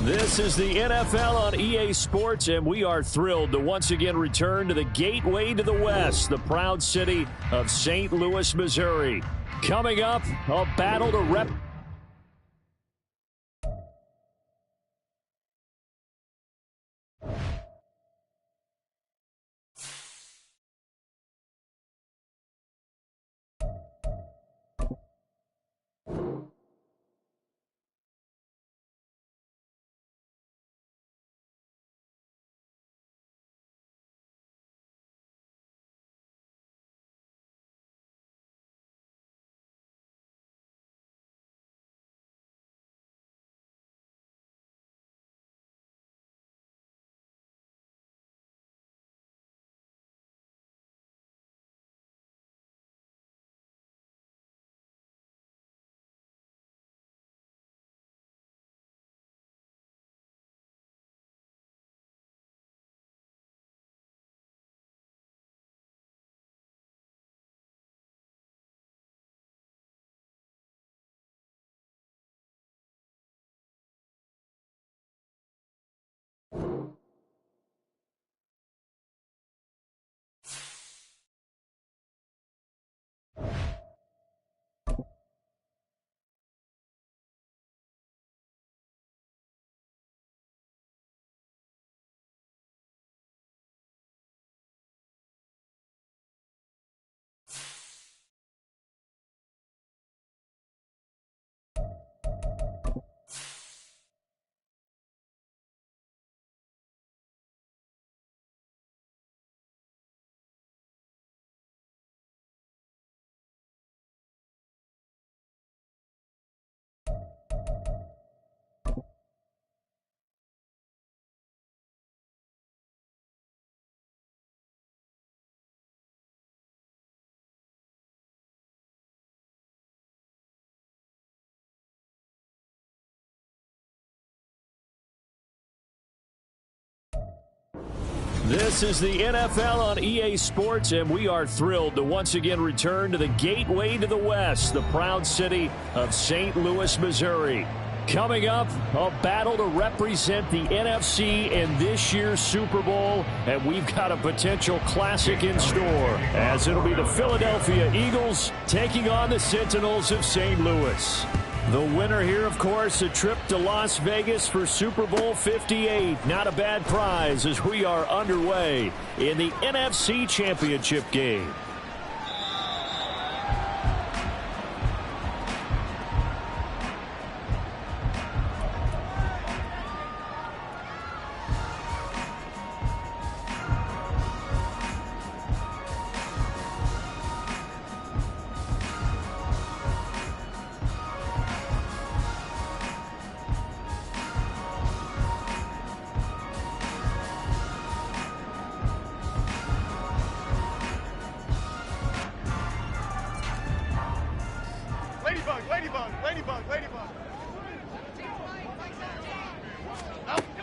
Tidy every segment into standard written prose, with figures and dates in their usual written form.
This is the NFL on EA Sports, and we are thrilled to once again return to the gateway to the West, the proud city of St. Louis, Missouri. Coming up, a battle to rep. This is the NFL on EA Sports, and we are thrilled to once again return to the gateway to the West, the proud city of St. Louis, Missouri. Coming up, a battle to represent the NFC in this year's Super Bowl, and we've got a potential classic in store, as it'll be the Philadelphia Eagles taking on the Sentinels of St. Louis. The winner here, of course, a trip to Las Vegas for Super Bowl 58. Not a bad prize as we are underway in the NFC Championship game.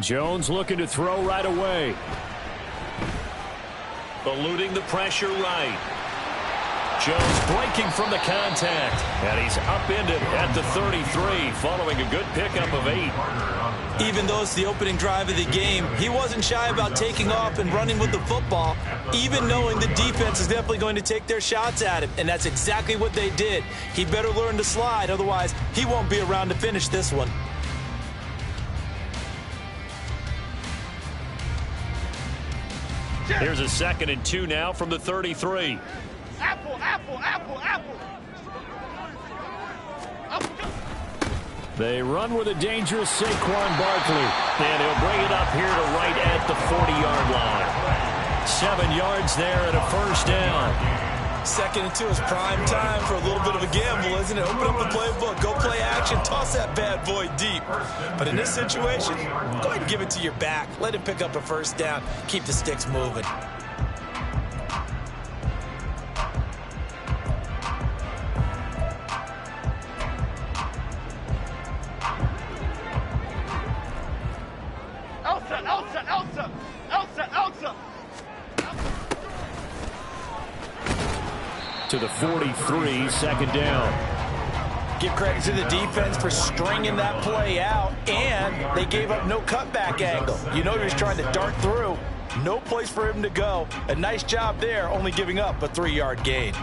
Jones looking to throw right away. Eluding the pressure right. Jones breaking from the contact. And he's upended at the 33 following a good pickup of 8. Even though it's the opening drive of the game, he wasn't shy about taking off and running with the football, even knowing the defense is definitely going to take their shots at him. And that's exactly what they did. He better learn to slide, otherwise he won't be around to finish this one. Here's a 2nd and 2 now from the 33. Apple. They run with a dangerous Saquon Barkley. And he'll bring it up here to right at the 40-yard line. 7 yards there and a first down. 2nd and 2 is prime time for a little bit of a gamble, isn't it? Open up the playbook, go play action, toss that bad boy deep. But in this situation, go ahead and give it to your back. Let him pick up a first down. Keep the sticks moving. To the 43, 2nd down. Give credit to the defense for stringing that play out, and they gave up no cutback angle. You know he was trying to dart through. No place for him to go. A nice job there, only giving up a 3-yard gain.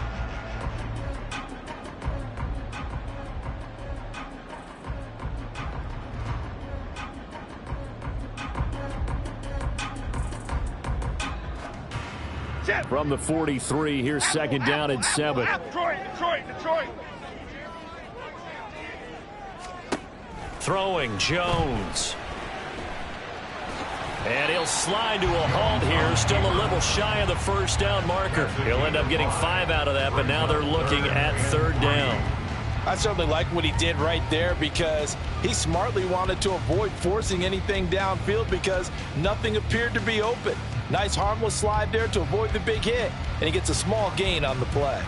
From the 43, here's second down and 7. Detroit. Throwing Jones. And he'll slide to a halt here. Still a little shy of the first down marker. He'll end up getting 5 out of that, but now they're looking at third down. I certainly like what he did right there because he smartly wanted to avoid forcing anything downfield because nothing appeared to be open. Nice harmless slide there to avoid the big hit, and he gets a small gain on the play.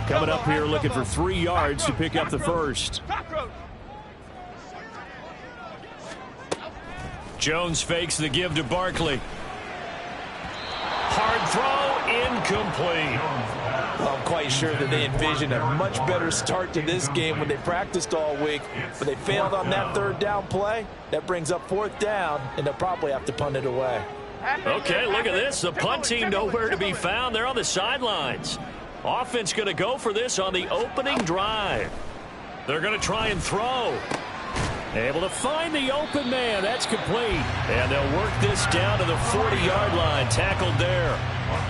Coming up here looking for 3 yards to pick up the first. Jones fakes the give to Barkley. Hard throw, incomplete. Well, I'm quite sure that they envisioned a much better start to this game when they practiced all week, but they failed on that third down play. That brings up fourth down, and they'll probably have to punt it away. Okay, look at this. The punt team nowhere to be found. They're on the sidelines. Offense going to go for this on the opening drive. They're going to try and throw. Able to find the open man. That's complete. And they'll work this down to the 40-yard line. Tackled there.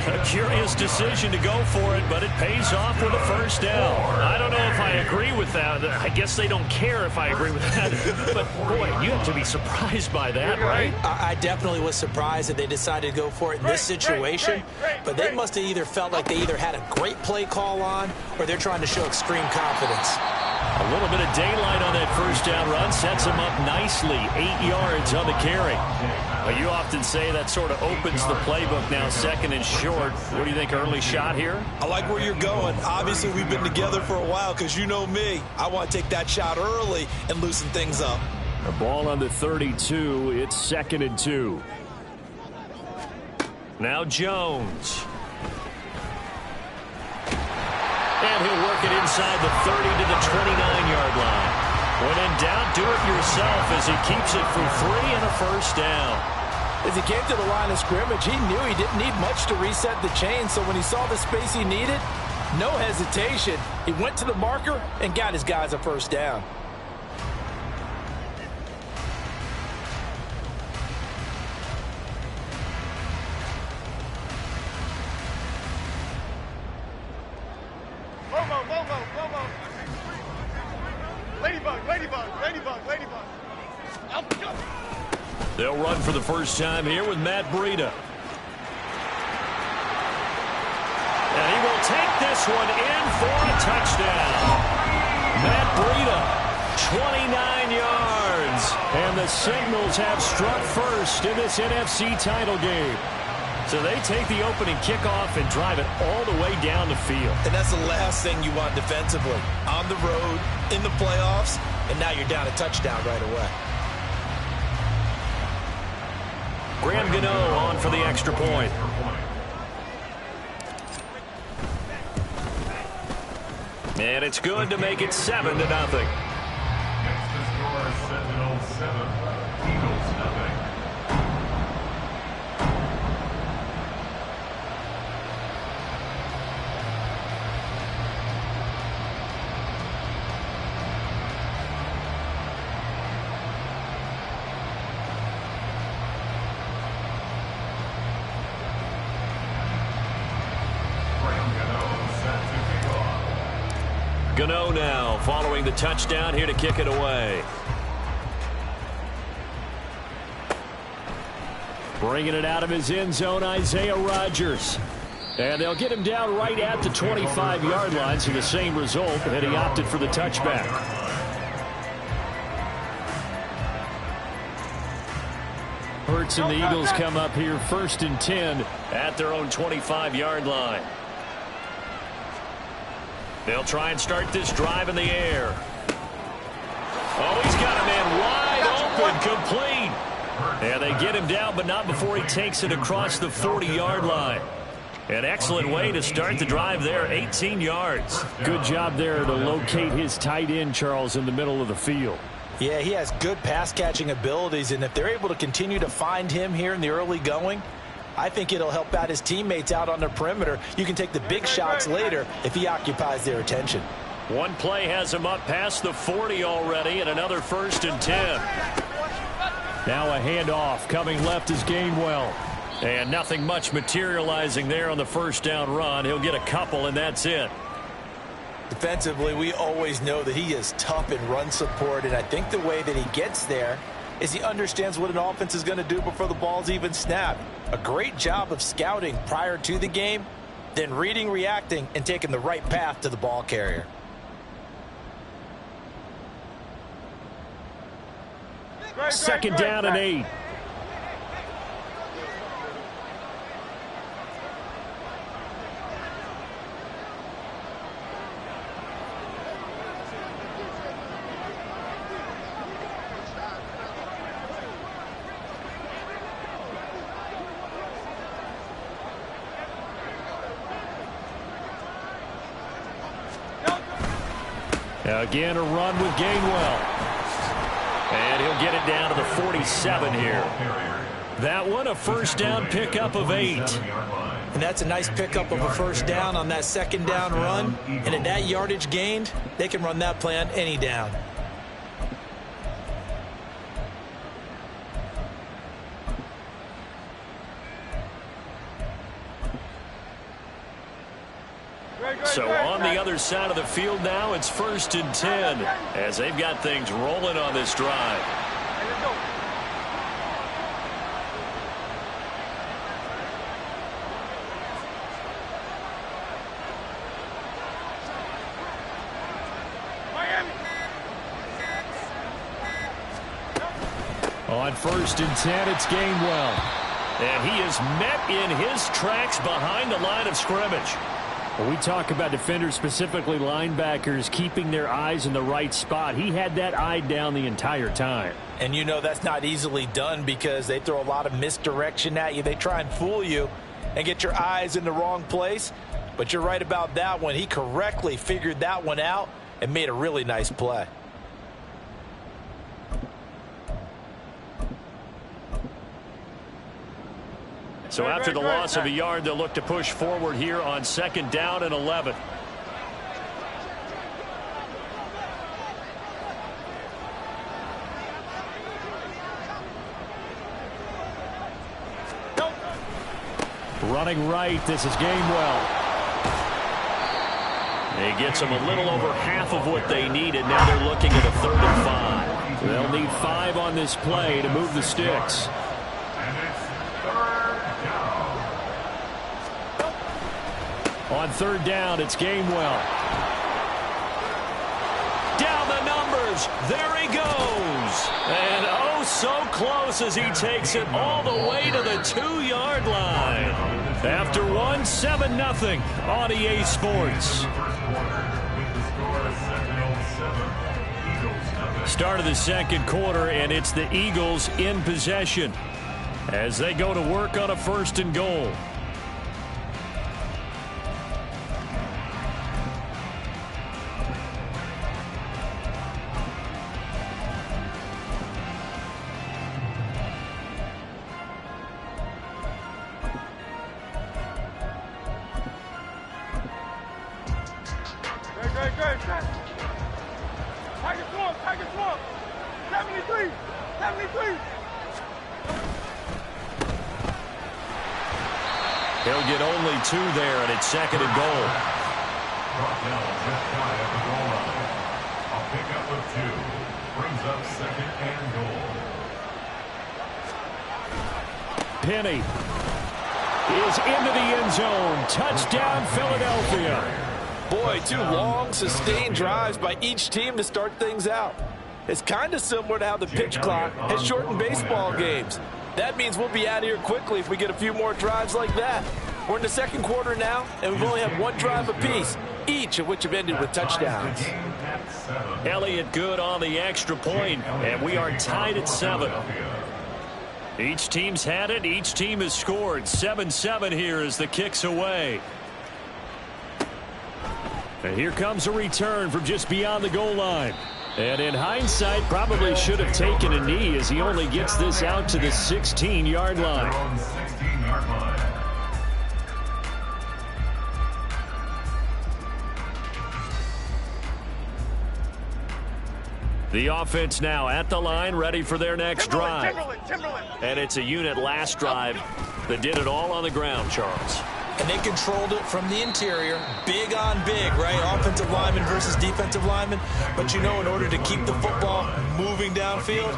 A curious decision to go for it, but it pays off with a first down. I don't know if I agree with that. I guess they don't care if I agree with that. But, boy, you have to be surprised by that, right? I definitely was surprised that they decided to go for it in this situation. But they must have either felt like they either had a great play call on or they're trying to show extreme confidence. A little bit of daylight on that first down run sets him up nicely. 8 yards on the carry. But you often say that sort of opens the playbook now, second and short. What do you think, early shot here? I like where you're going. Obviously, we've been together for a while because you know me. I want to take that shot early and loosen things up. The ball on the 32. It's second and 2. Now Jones. And he'll work it inside the 30 to the 29-yard line. When in doubt, do it yourself as he keeps it for 3 and a first down. As he came to the line of scrimmage, he knew he didn't need much to reset the chain, so when he saw the space he needed, no hesitation. He went to the marker and got his guys a first down. Ladybug. They'll run for the first time here with Matt Breida. And he will take this one in for a touchdown. Matt Breida, 29 yards. And the Sentinels have struck first in this NFC title game. So they take the opening kickoff and drive it all the way down the field. And that's the last thing you want defensively. On the road, in the playoffs, and now you're down a touchdown right away. Graham Gano on for the extra point. And it's good to make it 7-0. Next to score, Sentinels 7, Eagles nothing. Gano now following the touchdown here to kick it away. Bringing it out of his end zone, Isaiah Rodgers. And they'll get him down right at the 25-yard line, so the same result, and he opted for the touchback. Hurts and the Eagles come up here first and 10 at their own 25-yard line. They'll try and start this drive in the air. Oh, he's got a man wide open, complete. And they get him down, but not before he takes it across the 40-yard line. An excellent way to start the drive there, 18 yards. Good job there to locate his tight end, Charles, in the middle of the field. Yeah, he has good pass-catching abilities, and if they're able to continue to find him here in the early going, I think it'll help out his teammates out on the perimeter. You can take the big shots later if he occupies their attention. One play has him up past the 40 already, and another 1st and 10. Now a handoff. Coming left is Gainwell. And nothing much materializing there on the first down run. He'll get a couple, and that's it. Defensively, we always know that he is tough in run support, and I think the way that he gets there is he understands what an offense is going to do before the ball's even snapped. A great job of scouting prior to the game, then reading, reacting, and taking the right path to the ball carrier. Second down and 8. Again, a run with Gainwell. And he'll get it down to the 47 here. That one, a first down pickup of 8. And that's a nice pickup of a first down on that second down run. And at that yardage gained, they can run that play on any down. So on the other side of the field now, it's 1st and 10 as they've got things rolling on this drive. On 1st and 10, it's Gainwell. And he is met in his tracks behind the line of scrimmage. When we talk about defenders, specifically linebackers, keeping their eyes in the right spot, he had that eye down the entire time. And you know that's not easily done because they throw a lot of misdirection at you. They try and fool you and get your eyes in the wrong place. But you're right about that one. He correctly figured that one out and made a really nice play. So after the loss of a yard, they'll look to push forward here on 2nd down and 11. Running right, this is Gainwell. He gets them a little over half of what they needed. Now they're looking at a 3rd and 5. They'll need 5 on this play to move the sticks. On 3rd down, it's Gainwell. Down the numbers. There he goes. And oh, so close as he takes it all the way to the 2-yard line. After one, 7-0 on EA Sports. Start of the second quarter, and it's the Eagles in possession as they go to work on a 1st and goal. He'll get only 2 there, and it's 2nd and goal. Brought down just shy of the goal line. A pickup of 2 brings up 2nd and goal. Penny is into the end zone. Touchdown, Philadelphia. Boy, 2 long, sustained drives by each team to start things out. It's kind of similar to how the pitch clock has shortened baseball games. That means we'll be out of here quickly if we get a few more drives like that. We're in the second quarter now, and we've only had 1 drive apiece, each of which have ended with touchdowns. Elliott good on the extra point, and we are tied at 7. Each team's had it. Each team has scored. 7-7 here as the kick's away. And here comes a return from just beyond the goal line. And in hindsight, probably should have taken a knee as he only gets this out to the 16-yard line. The offense now at the line, ready for their next drive. And it's a unit last drive that did it all on the ground, Charles. And they controlled it from the interior, big on big, right? Offensive lineman versus defensive lineman. But you know, in order to keep the football moving downfield,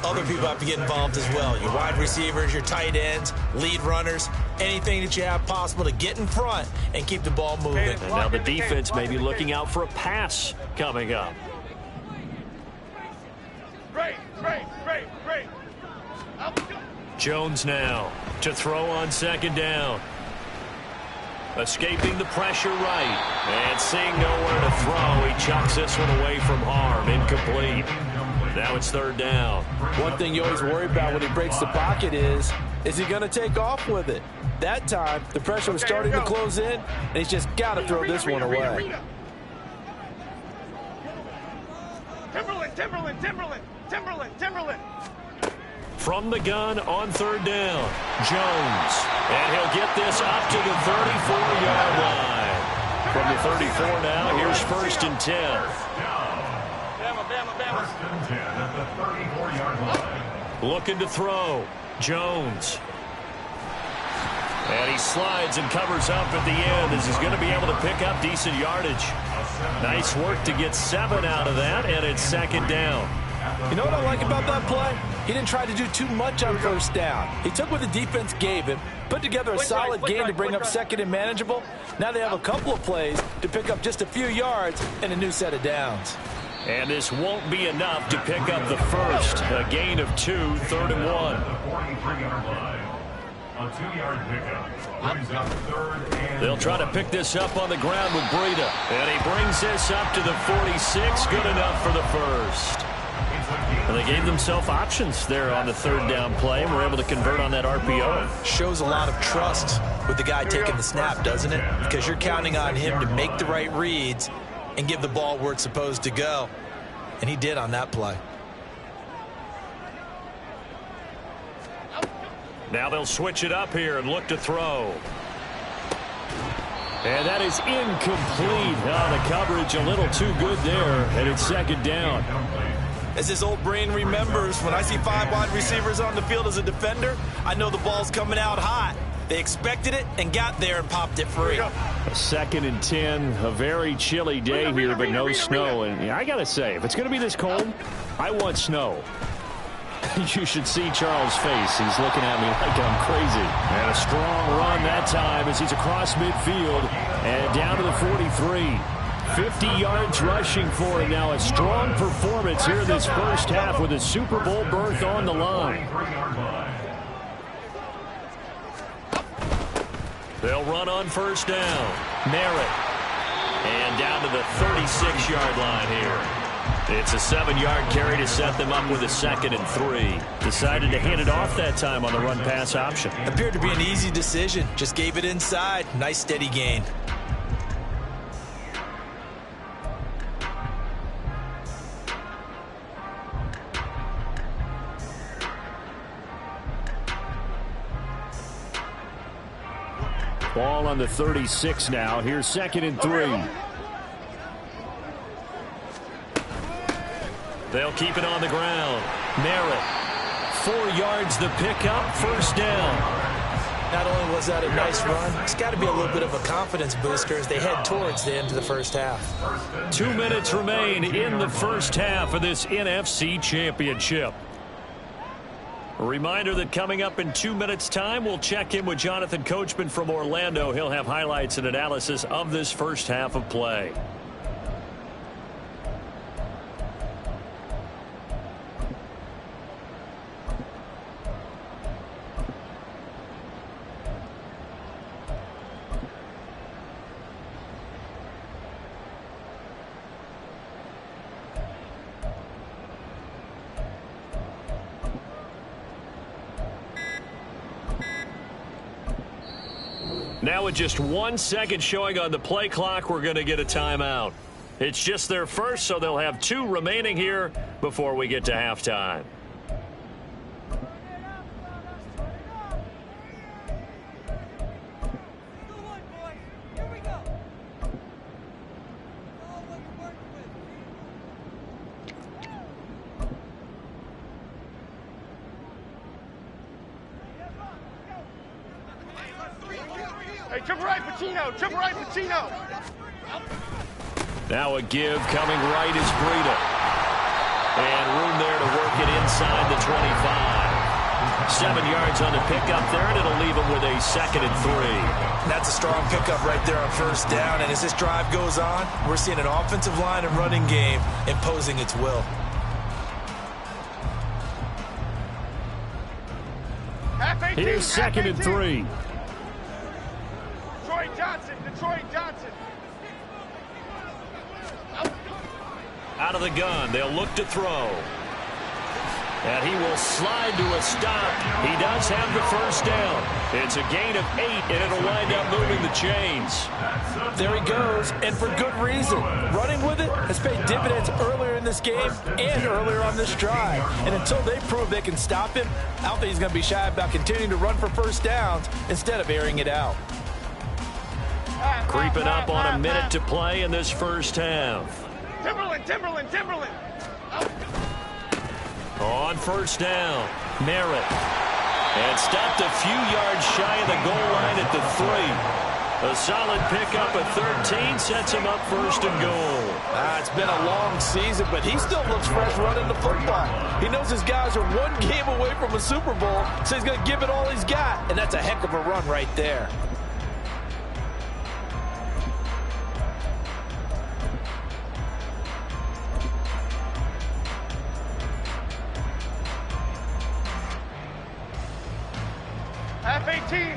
other people have to get involved as well. Your wide receivers, your tight ends, lead runners, anything that you have possible to get in front and keep the ball moving. And now the defense may be looking out for a pass coming up. Jones now to throw on second down. Escaping the pressure right. And seeing nowhere to throw, he chucks this one away from harm. Incomplete. Now it's third down. One thing you always worry about when he breaks the pocket is he going to take off with it? That time, the pressure was starting to close in, and he's just got to throw this one away. Timberland. From the gun on third down, Jones. And he'll get this up to the 34-yard line. From the 34 now, here's first and 10. First and 10 at the 34-yard line. Looking to throw, Jones. And he slides and covers up at the end as he's going to be able to pick up decent yardage. Nice work to get 7 out of that, and it's second down. You know what I like about that play? He didn't try to do too much on first down. He took what the defense gave him, put together a solid game to bring up second and manageable. Now they have a couple of plays to pick up just a few yards and a new set of downs. And this won't be enough to pick up the first. A gain of 2, third and 1. A 2-yard pickup brings up third and They'll try to pick this up on the ground with Breida. And he brings this up to the 46. Good enough for the first. And they gave themselves options there on the third down play and were able to convert on that RPO. Shows a lot of trust with the guy taking the snap, doesn't it? Because you're counting on him to make the right reads and give the ball where it's supposed to go. And he did on that play. Now they'll switch it up here and look to throw. And that is incomplete. Oh, the coverage a little too good there, and it's second down. As his old brain remembers, when I see 5 wide receivers on the field as a defender, I know the ball's coming out hot. They expected it and got there and popped it free. A second and 10, a very chilly day here, but no snow. And I got to say, if it's going to be this cold, I want snow. You should see Charles' face. He's looking at me like I'm crazy. And a strong run that time as he's across midfield and down to the 43. 50 yards rushing for him now. A strong performance here in this first half with a Super Bowl berth on the line. They'll run on first down. Merritt. And down to the 36-yard line here. It's a 7-yard carry to set them up with a 2nd and 3. Decided to hand it off that time on the run-pass option. Appeared to be an easy decision. Just gave it inside. Nice steady gain. Ball on the 36 now. Here's 2nd and 3. They'll keep it on the ground. Merritt. 4 yards the pickup. First down. Not only was that a nice run, it's got to be a little bit of a confidence booster as they head towards the end of the first half. 2 minutes remain in the first half of this NFC Championship. A reminder that coming up in 2 minutes' time, we'll check in with Jonathan Coachman from Orlando. He'll have highlights and analysis of this first half of play. Now with just 1 second showing on the play clock, we're going to get a timeout. It's just their first, so they'll have 2 remaining here before we get to halftime. Hey, triple right, Pacino. Triple right, Pacino. Now a give coming right is Breida. And room there to work it inside the 25. 7 yards on the pickup there, and it'll leave him with a 2nd and 3. That's a strong pickup right there on first down. And as this drive goes on, we're seeing an offensive line and running game imposing its will. Here's 2nd and 3. Detroit Johnson. Out of the gun, they'll look to throw. And he will slide to a stop. He does have the first down. It's a gain of 8, and it'll wind up moving the chains. There he goes, and for good reason. Running with it has paid dividends earlier in this game and earlier on this drive. And until they prove they can stop him, I don't think he's going to be shy about continuing to run for first downs instead of airing it out. Creeping up on a minute to play in this first half. Timberland. On first down, Merritt. And stopped a few yards shy of the goal line at the 3. A solid pickup at 13 sets him up 1st and goal. It's been a long season, but he still looks fresh running the football. He knows his guys are 1 game away from a Super Bowl, so he's going to give it all he's got. And that's a heck of a run right there.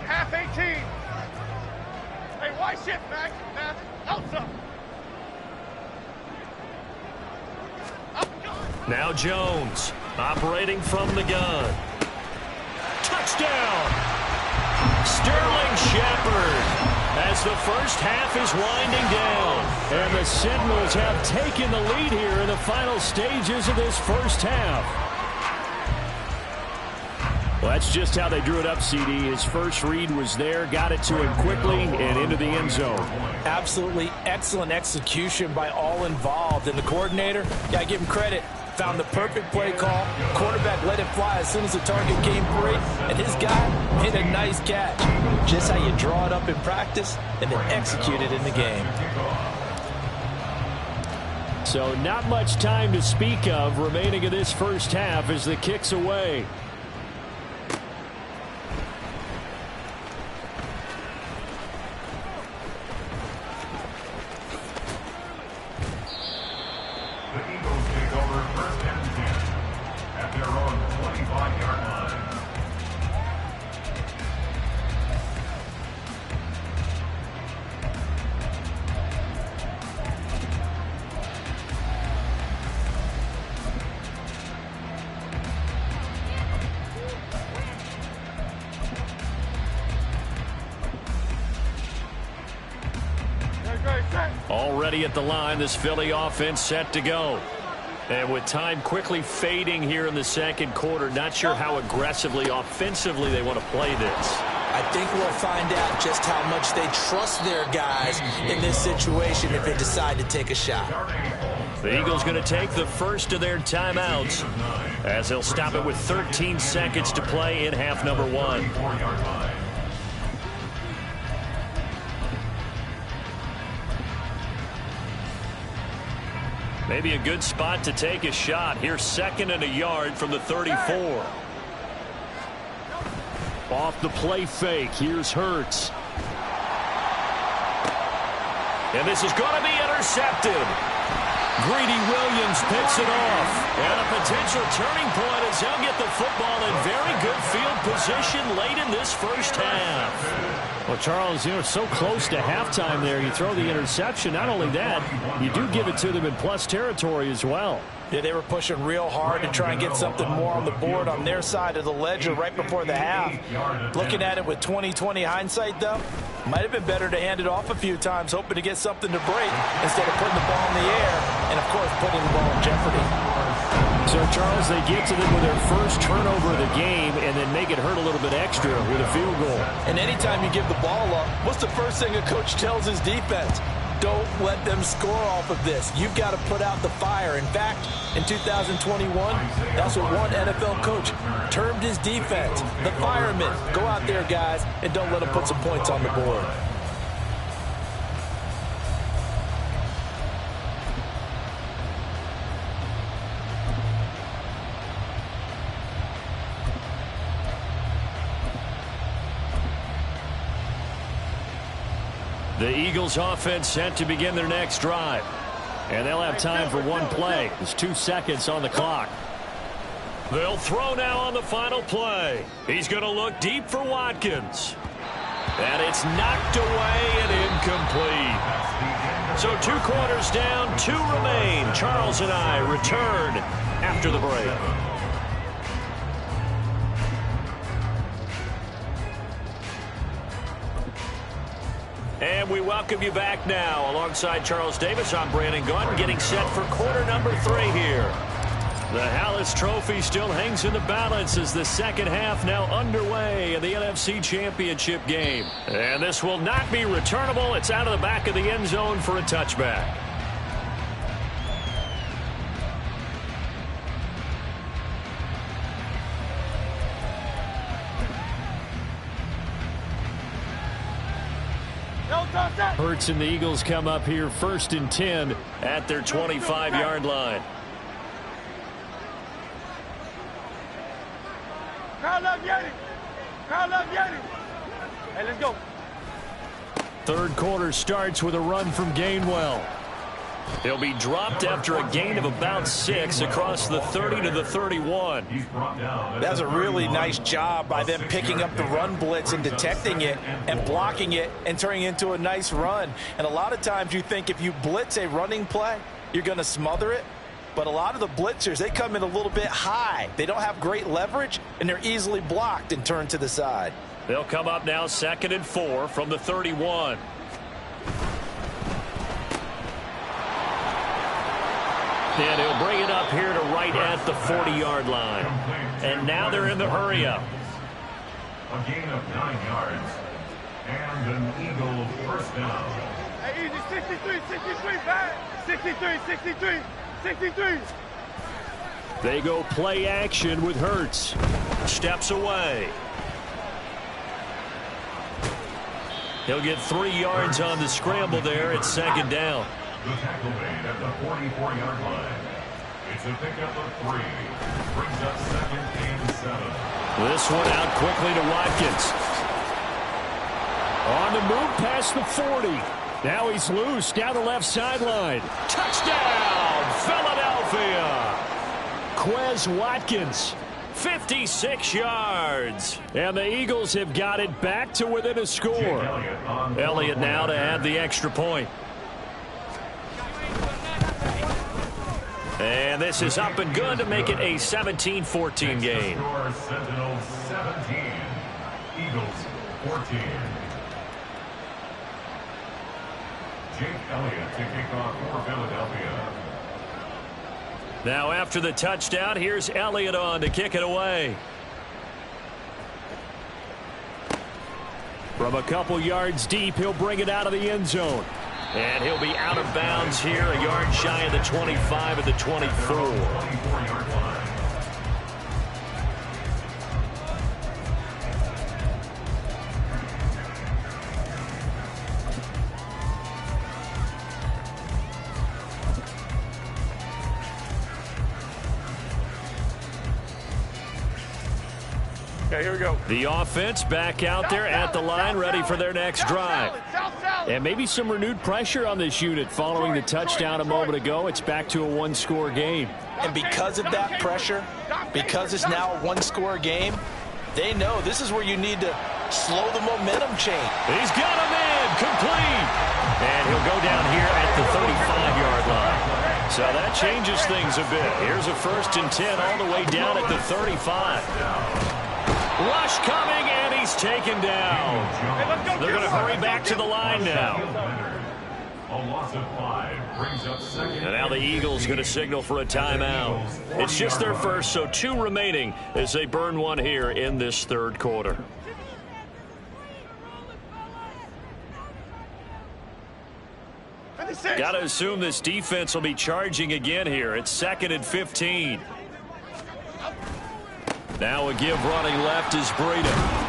Half 18. Hey, why shift, Max? Elsa. Now Jones, operating from the gun. Touchdown! Sterling Shepard, as the first half is winding down. And the Seminoles have taken the lead here in the final stages of this first half. Well, that's just how they drew it up, CD. His first read was there, got it to him quickly, and into the end zone. Absolutely excellent execution by all involved. And the coordinator, got to give him credit, found the perfect play call. Quarterback let it fly as soon as the target came free, and his guy hit a nice catch. Just how you draw it up in practice and then execute it in the game. So not much time to speak of remaining in this first half as the kick's away. Already at the line, this Philly offense set to go. And with time quickly fading here in the second quarter, not sure how aggressively, offensively they want to play this. I think we'll find out just how much they trust their guys in this situation if they decide to take a shot. The Eagles going to take the first of their timeouts as they'll stop it with 13 seconds to play in half number 1. Maybe a good spot to take a shot. Here's 2nd and a yard from the 34. Off the play fake. Here's Hurts. And this is going to be intercepted. Greedy Williams picks it off. And a potential turning point as he'll get the football in very good field position late in this first half. Well, Charles, so close to halftime there. You throw the interception. Not only that, you do give it to them in plus territory as well. Yeah, they were pushing real hard to try and get something more on the board on their side of the ledger right before the half. Looking at it with 20/20 hindsight, though, Might have been better to hand it off a few times, hoping to get something to break instead of putting the ball in the air and, of course, putting the ball in jeopardy. So, Charles, they get to them with their first turnover of the game and then make it hurt a little bit extra with a field goal. And anytime you give the ball up, what's the first thing a coach tells his defense? Don't let them score off of this. You've got to put out the fire. In fact, in 2021, that's what one NFL coach termed his defense. The firemen. Go out there, guys, and don't let them put some points on the board. The Eagles offense set to begin their next drive. And they'll have time for one play. There's 2 seconds on the clock. They'll throw now on the final play. He's going to look deep for Watkins. And it's knocked away and incomplete. So 2 quarters down, 2 remain. Charles and I return after the break. And we welcome you back now. Alongside Charles Davis, I'm Brandon Gunn, getting set for quarter number 3 here. The Hallis Trophy still hangs in the balance as the second half now underway in the NFC Championship game. And this will not be returnable. It's out of the back of the end zone for a touchback. Hurts and the Eagles come up here 1st and 10 at their 25-yard line. Crowd love Yeti. Crowd love Yeti. Hey, let's go. Third quarter starts with a run from Gainwell. He'll be dropped after a gain of about 6 across the 30 to the 31. That's a really nice job by them picking up the run blitz and detecting it and blocking it and turning it into a nice run. And a lot of times you think if you blitz a running play, you're going to smother it. But a lot of the blitzers, they come in a little bit high. They don't have great leverage, and they're easily blocked and turned to the side. They'll come up now 2nd and 4 from the 31. And he'll bring it up here to right at the 40-yard line. And now they're in the hurry-up. A gain of 9 yards. And an Eagle first down. Hey, easy, 63, 63, back. 63, 63, 63. They go play action with Hurts. Steps away. He'll get 3 yards on the scramble there at 2nd down. The tackle made at the 44-yard line. It's a pickup of 3. Brings up 2nd and 7. This one out quickly to Watkins. On the move past the 40. Now he's loose down the left sideline. Touchdown, Philadelphia. Quez Watkins, 56 yards. And the Eagles have got it back to within a score. Elliott now to add the extra point. And this is up and good to make it a 17-14 game. Sentinels 17, Eagles 14. Jake Elliott to kick off for Philadelphia. Now after the touchdown, here's Elliott on to kick it away. From a couple yards deep, he'll bring it out of the end zone. And he'll be out of bounds here, a yard shy of the 25 at the 24. 24-yard line. Okay, here we go. The offense back out there at the line, ready for their next drive. And maybe some renewed pressure on this unit following the touchdown a moment ago. It's back to a 1-score game. And because of that pressure, because it's now a 1-score game, they know this is where you need to slow the momentum chain. He's got him in, complete. And he'll go down here at the 35-yard line. So that changes things a bit. Here's a 1st and 10 all the way down at the 35. Rush coming, and he's taken down. They're going to hurry back to the line now. A loss of 5 brings up second. And now the Eagles going to signal for a timeout. It's just their first, so 2 remaining as they burn one here in this third quarter. Got to assume this defense will be charging again here. It's 2nd and 15. Now a give running left is Breida.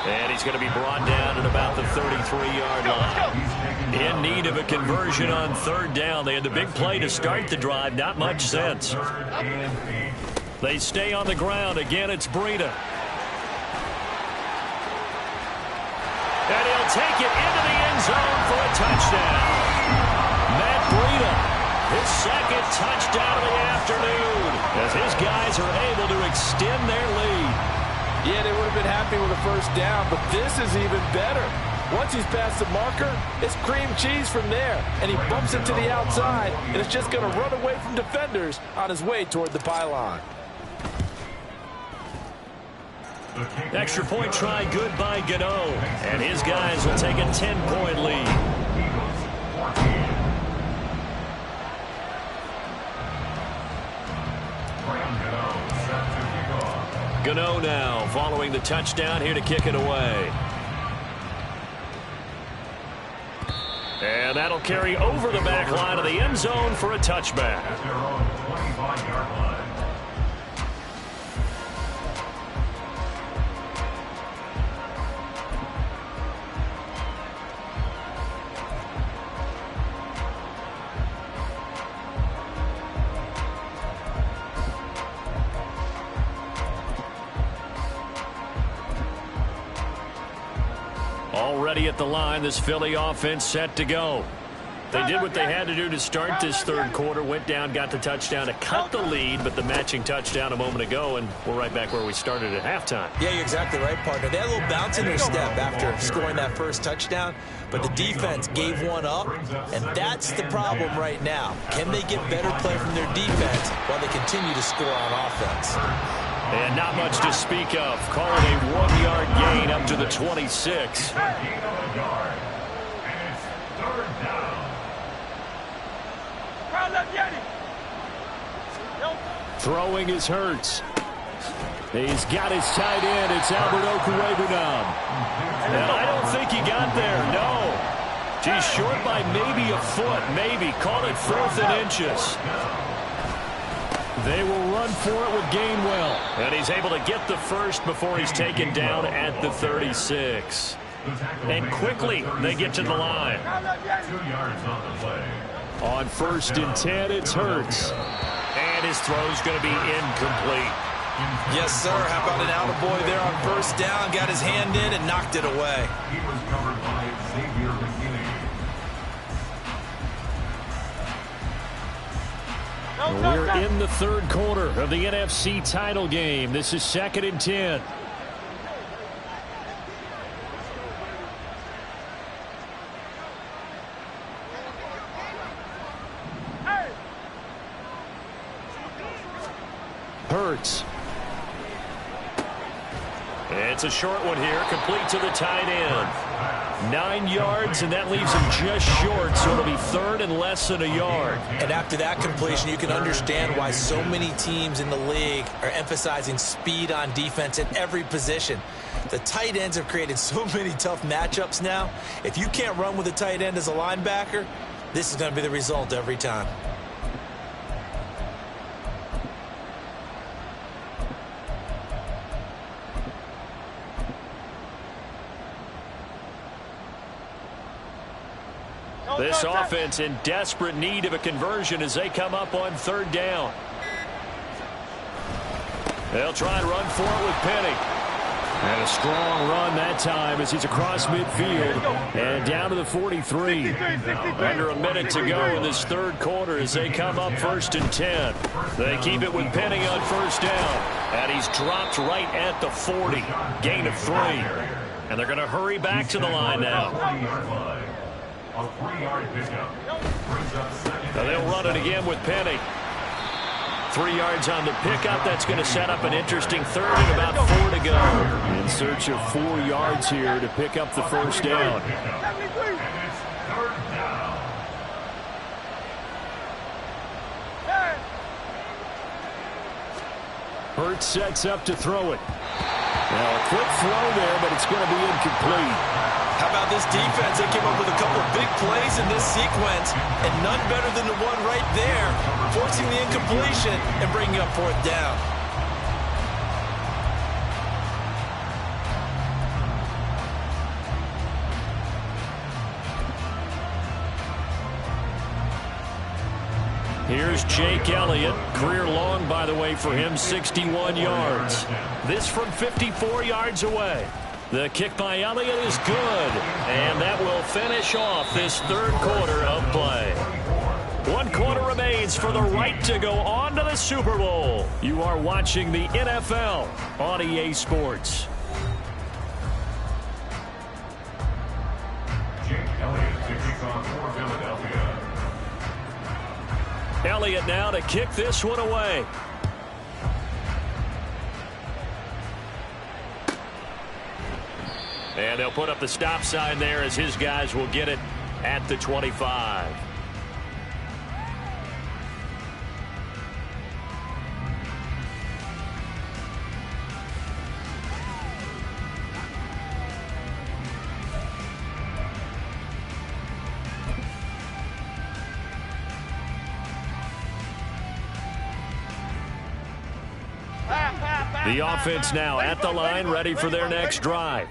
And he's going to be brought down at about the 33-yard line. In need of a conversion on 3rd down. They had the big play to start the drive. Not much sense. They stay on the ground. Again, it's Breida. And he'll take it into the end zone for a touchdown. Matt Breida, his 2nd touchdown of the afternoon, as his guys are able to extend their lead. Yeah, they would have been happy with a 1st down, but this is even better. Once he's past the marker, it's cream cheese from there, and he bumps it to the outside, and it's just going to run away from defenders on his way toward the pylon. Extra point try good by G.O.A.T, and his guys will take a 10-point lead. G.O.A.T now following the touchdown here to kick it away. And that'll carry over the back line of the end zone for a touchback. At their own 25-yard line. Already at the line, this Philly offense set to go. They did what they had to do to start this third quarter, went down, got the touchdown to cut the lead, but the matching touchdown a moment ago, and we're right back where we started at halftime. Yeah, you're exactly right, partner. They had a little bounce in their step after scoring that first touchdown, but the defense gave one up, and that's the problem right now. Can they get better play from their defense while they continue to score on offense? And not much to speak of. Call it a 1-yard gain up to the 26. Gain of a yard. And it's 3rd down. Throwing is Hurts. He's got his tight end. It's Albert Okwuegbunam. And I don't think he got there. No. He's short by maybe a foot. Maybe. Call it 4th and inches. They will run for it with Gainwell. And he's able to get the first before he's taken down at the 36. And quickly they get to the line. 2 yards on the play. On 1st and 10, it's Hurts. And his throw's going to be incomplete. Yes, sir. How about an attaboy there on 1st down? Got his hand in and knocked it away. He was covered by Xavier McKinney. We're in the third quarter of the NFC title game. This is 2nd and 10. Hurts. It's a short one here, complete to the tight end. 9 yards, and that leaves him just short, so it'll be 3rd and less than a yard. And after that completion, you can understand why so many teams in the league are emphasizing speed on defense at every position. The tight ends have created so many tough matchups now. If you can't run with a tight end as a linebacker, this is going to be the result every time. This offense in desperate need of a conversion as they come up on 3rd down. They'll try and run for it with Penny. And a strong run that time as he's across midfield and down to the 43. Under a minute to go in this third quarter as they come up 1st and 10. They keep it with Penny on 1st down. And he's dropped right at the 40. Gain of 3. And they're going to hurry back to the line now. A 3-yard pickup. Brings up 2nd. Now they'll run it again with Penny. 3 yards on the pickup. That's going to set up an interesting third and about 4 to go. In search of 4 yards here to pick up the first down. Hurts sets up to throw it. Now a quick throw there, but it's going to be incomplete. How about this defense? They came up with a couple of big plays in this sequence, and none better than the one right there, forcing the incompletion and bringing up 4th down. Here's Jake Elliott. Career long, by the way, for him, 61 yards. This from 54 yards away. The kick by Elliott is good, and that will finish off this 3rd quarter of play. 1 quarter remains for the right to go on to the Super Bowl. You are watching the NFL on EA Sports. Jake Elliott kicking on for Philadelphia. Elliott now to kick this one away. And they'll put up the stop sign there as his guys will get it at the 25. The offense now at the line, ready for their next drive.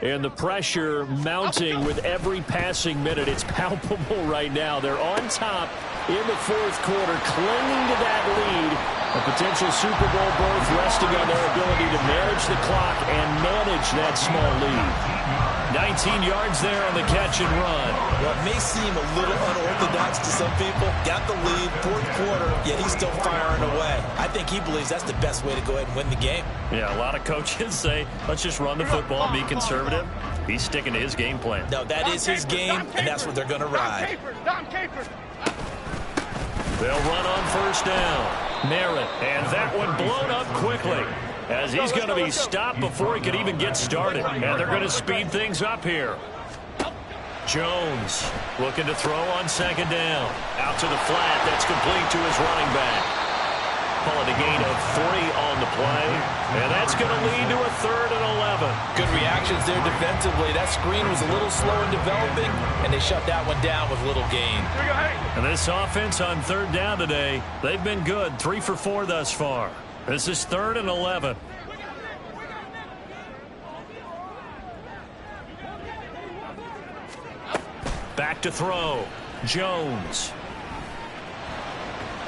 And the pressure mounting with every passing minute. It's palpable right now. They're on top in the 4th quarter, clinging to that lead. A potential Super Bowl berth resting on their ability to manage the clock and manage that small lead. 19 yards there on the catch and run. Well, it may seem a little unorthodox to some people. Got the lead, 4th quarter, yet he's still firing away. I think he believes that's the best way to go ahead and win the game. Yeah, a lot of coaches say, let's just run the football and be conservative. He's sticking to his game plan. No, that is his game, and that's what they're going to ride. They'll run on 1st down. Merritt, and that one blown up quickly, as he's going to be stopped before he could even get started. And they're going to speed things up here. Jones looking to throw on 2nd down. Out to the flat. That's complete to his running back. Call it a gain of 3 on the play. And that's going to lead to a 3rd and 11. Good reactions there defensively. That screen was a little slow in developing, and they shut that one down with little gain. And this offense on 3rd down today, they've been good. 3 for 4 thus far. This is 3rd and 11. Back to throw. Jones.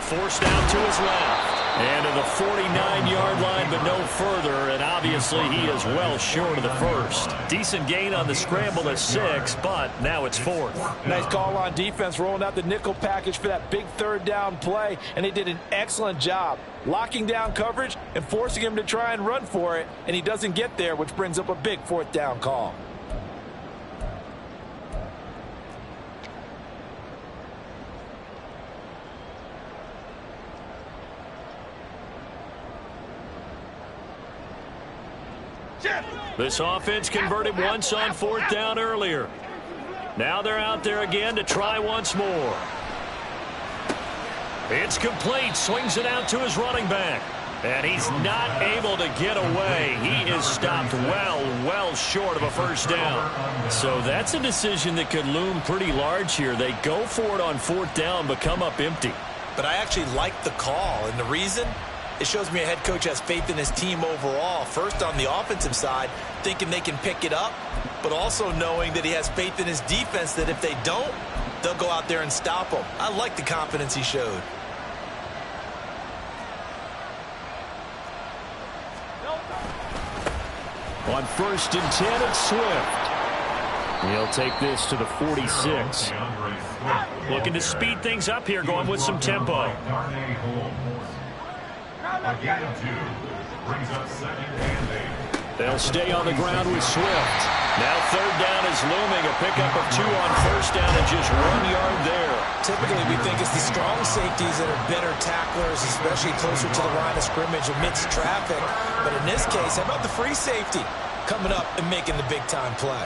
Forced out to his left. And to the 49-yard line, but no further. And obviously, he is well short of the first. Decent gain on the scramble to 6, but now it's 4th. Nice call on defense, rolling out the nickel package for that big 3rd down play. And they did an excellent job locking down coverage and forcing him to try and run for it. And he doesn't get there, which brings up a big 4th down call. This offense converted once on 4th down earlier. Now they're out there again to try once more. It's complete. Swings it out to his running back. And he's not able to get away. He is stopped well short of a 1st down. So that's a decision that could loom pretty large here. They go for it on 4th down, but come up empty. But I actually like the call, and the reason? It shows me a head coach has faith in his team overall. First, on the offensive side, thinking they can pick it up, but also knowing that he has faith in his defense that if they don't, they'll go out there and stop them. I like the confidence he showed. On 1st and 10, it's Swift. He'll take this to the 46. Looking to speed things up here, going with some tempo. Again, 2 brings up 2nd and 8. They'll stay on the ground with Swift. Now third down is looming. A pickup of 2 on first down and just 1 yard there. Typically, we think it's the strong safeties that are better tacklers, especially closer to the line of scrimmage amidst traffic. But in this case, how about the free safety coming up and making the big-time play?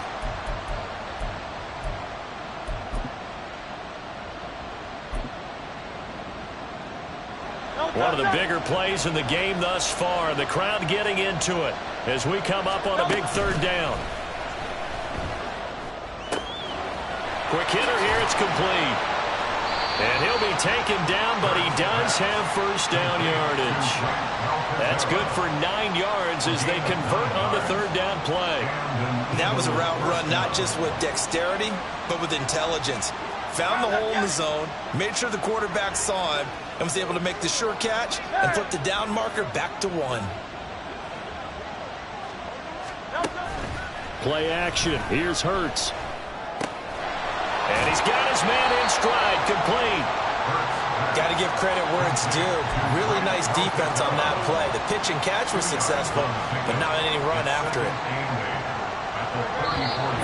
One of the bigger plays in the game thus far. The crowd getting into it as we come up on a big third down. Quick hitter here. It's complete. And he'll be taken down, but he does have first down yardage. That's good for 9 yards as they convert on the third down play. That was a route run not just with dexterity, but with intelligence. Found the hole in the zone, made sure the quarterback saw him, and was able to make the sure catch and flip the down marker back to 1. Play action. Here's Hurts. And he's got his man in stride, complete. Got to give credit where it's due. Really nice defense on that play. The pitch and catch was successful, but not any run after it.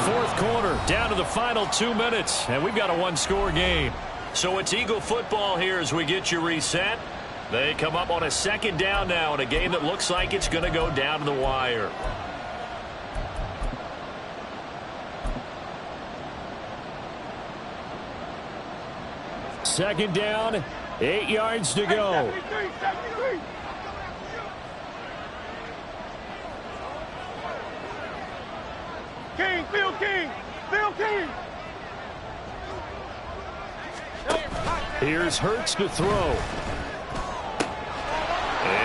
Fourth quarter, down to the final 2 minutes, and we've got a one-score game. So it's Eagle football here as we get you reset. They come up on a second down now in a game that looks like it's going to go down to the wire. Second down, 8 yards to go. King, Phil King, Phil King. Here's Hurts to throw.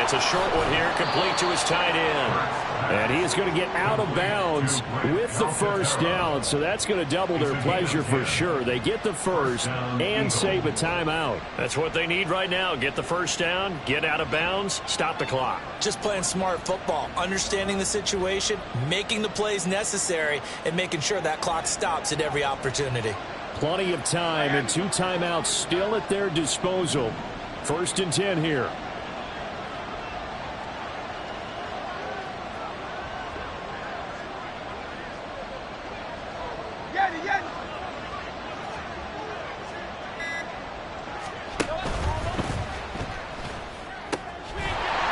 It's a short one here, complete to his tight end. And he is going to get out of bounds with the first down, so that's going to double their pleasure for sure. They get the first and save a timeout. That's what they need right now. Get the first down, get out of bounds, stop the clock. Just playing smart football, understanding the situation, making the plays necessary, and making sure that clock stops at every opportunity. Plenty of time and 2 timeouts still at their disposal. First and 10 here.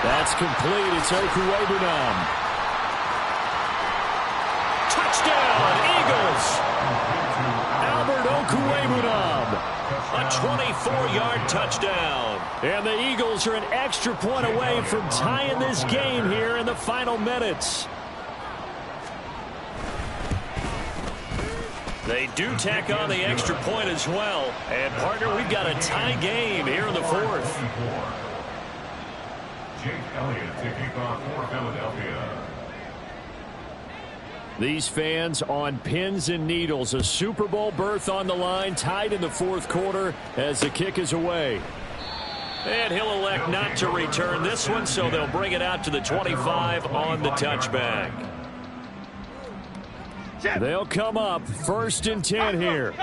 That's complete. It's Okuwebunam. Touchdown, Eagles. Albert Okuwebunam. A 24-yard touchdown. And the Eagles are an extra point away from tying this game here in the final minutes. They do tack on the extra point as well. And, partner, we've got a tie game here in the fourth. Jake Elliott to kick off for Philadelphia. These fans on pins and needles. A Super Bowl berth on the line, tied in the fourth quarter as the kick is away. And he'll elect not to return this one, so they'll bring it out to the 25 on the touchback. They'll come up first and 10 here.